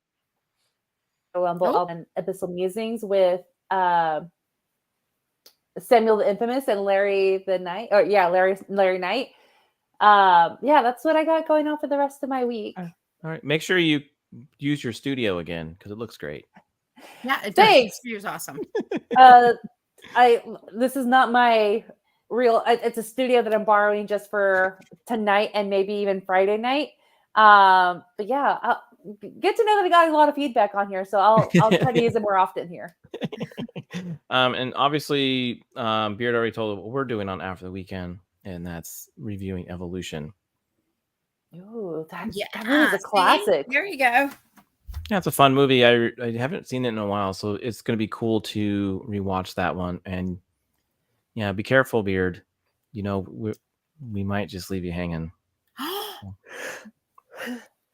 and Abyssal Musings with Samuel the Infamous and Larry the Knight. Or yeah, Larry Knight. Yeah, that's what I got going on for the rest of my week. All right. Make sure you use your studio again because it looks great. Yeah, it does. Thanks. It's awesome. This is not my real. It's a studio that I'm borrowing just for tonight and maybe even Friday night. But yeah, I'll get to know that I got a lot of feedback on here, so I'll try to use it more often here. And obviously, Beard already told what we're doing on After the Weekend, and that's reviewing Evolution. Ooh, that is a classic. There you go. Yeah, it's a fun movie. I haven't seen it in a while, so it's going to be cool to rewatch that one. And yeah, be careful, Beard. You know, we might just leave you hanging.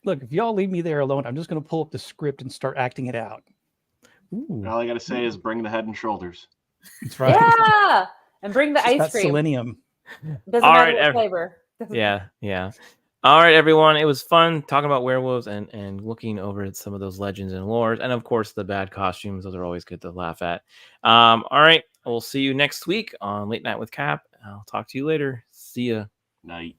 Look, if y'all leave me there alone, I'm just going to pull up the script and start acting it out. Ooh. All I got to say is bring the Head and Shoulders. That's right. Yeah, and bring the ice That's cream. selenium. Doesn't All matter right, what flavor. Yeah. All right, everyone. It was fun talking about werewolves and looking over at some of those legends and lores. And of course, the bad costumes. Those are always good to laugh at. All right. We'll see you next week on Late Night with Cap. I'll talk to you later. See ya. Night.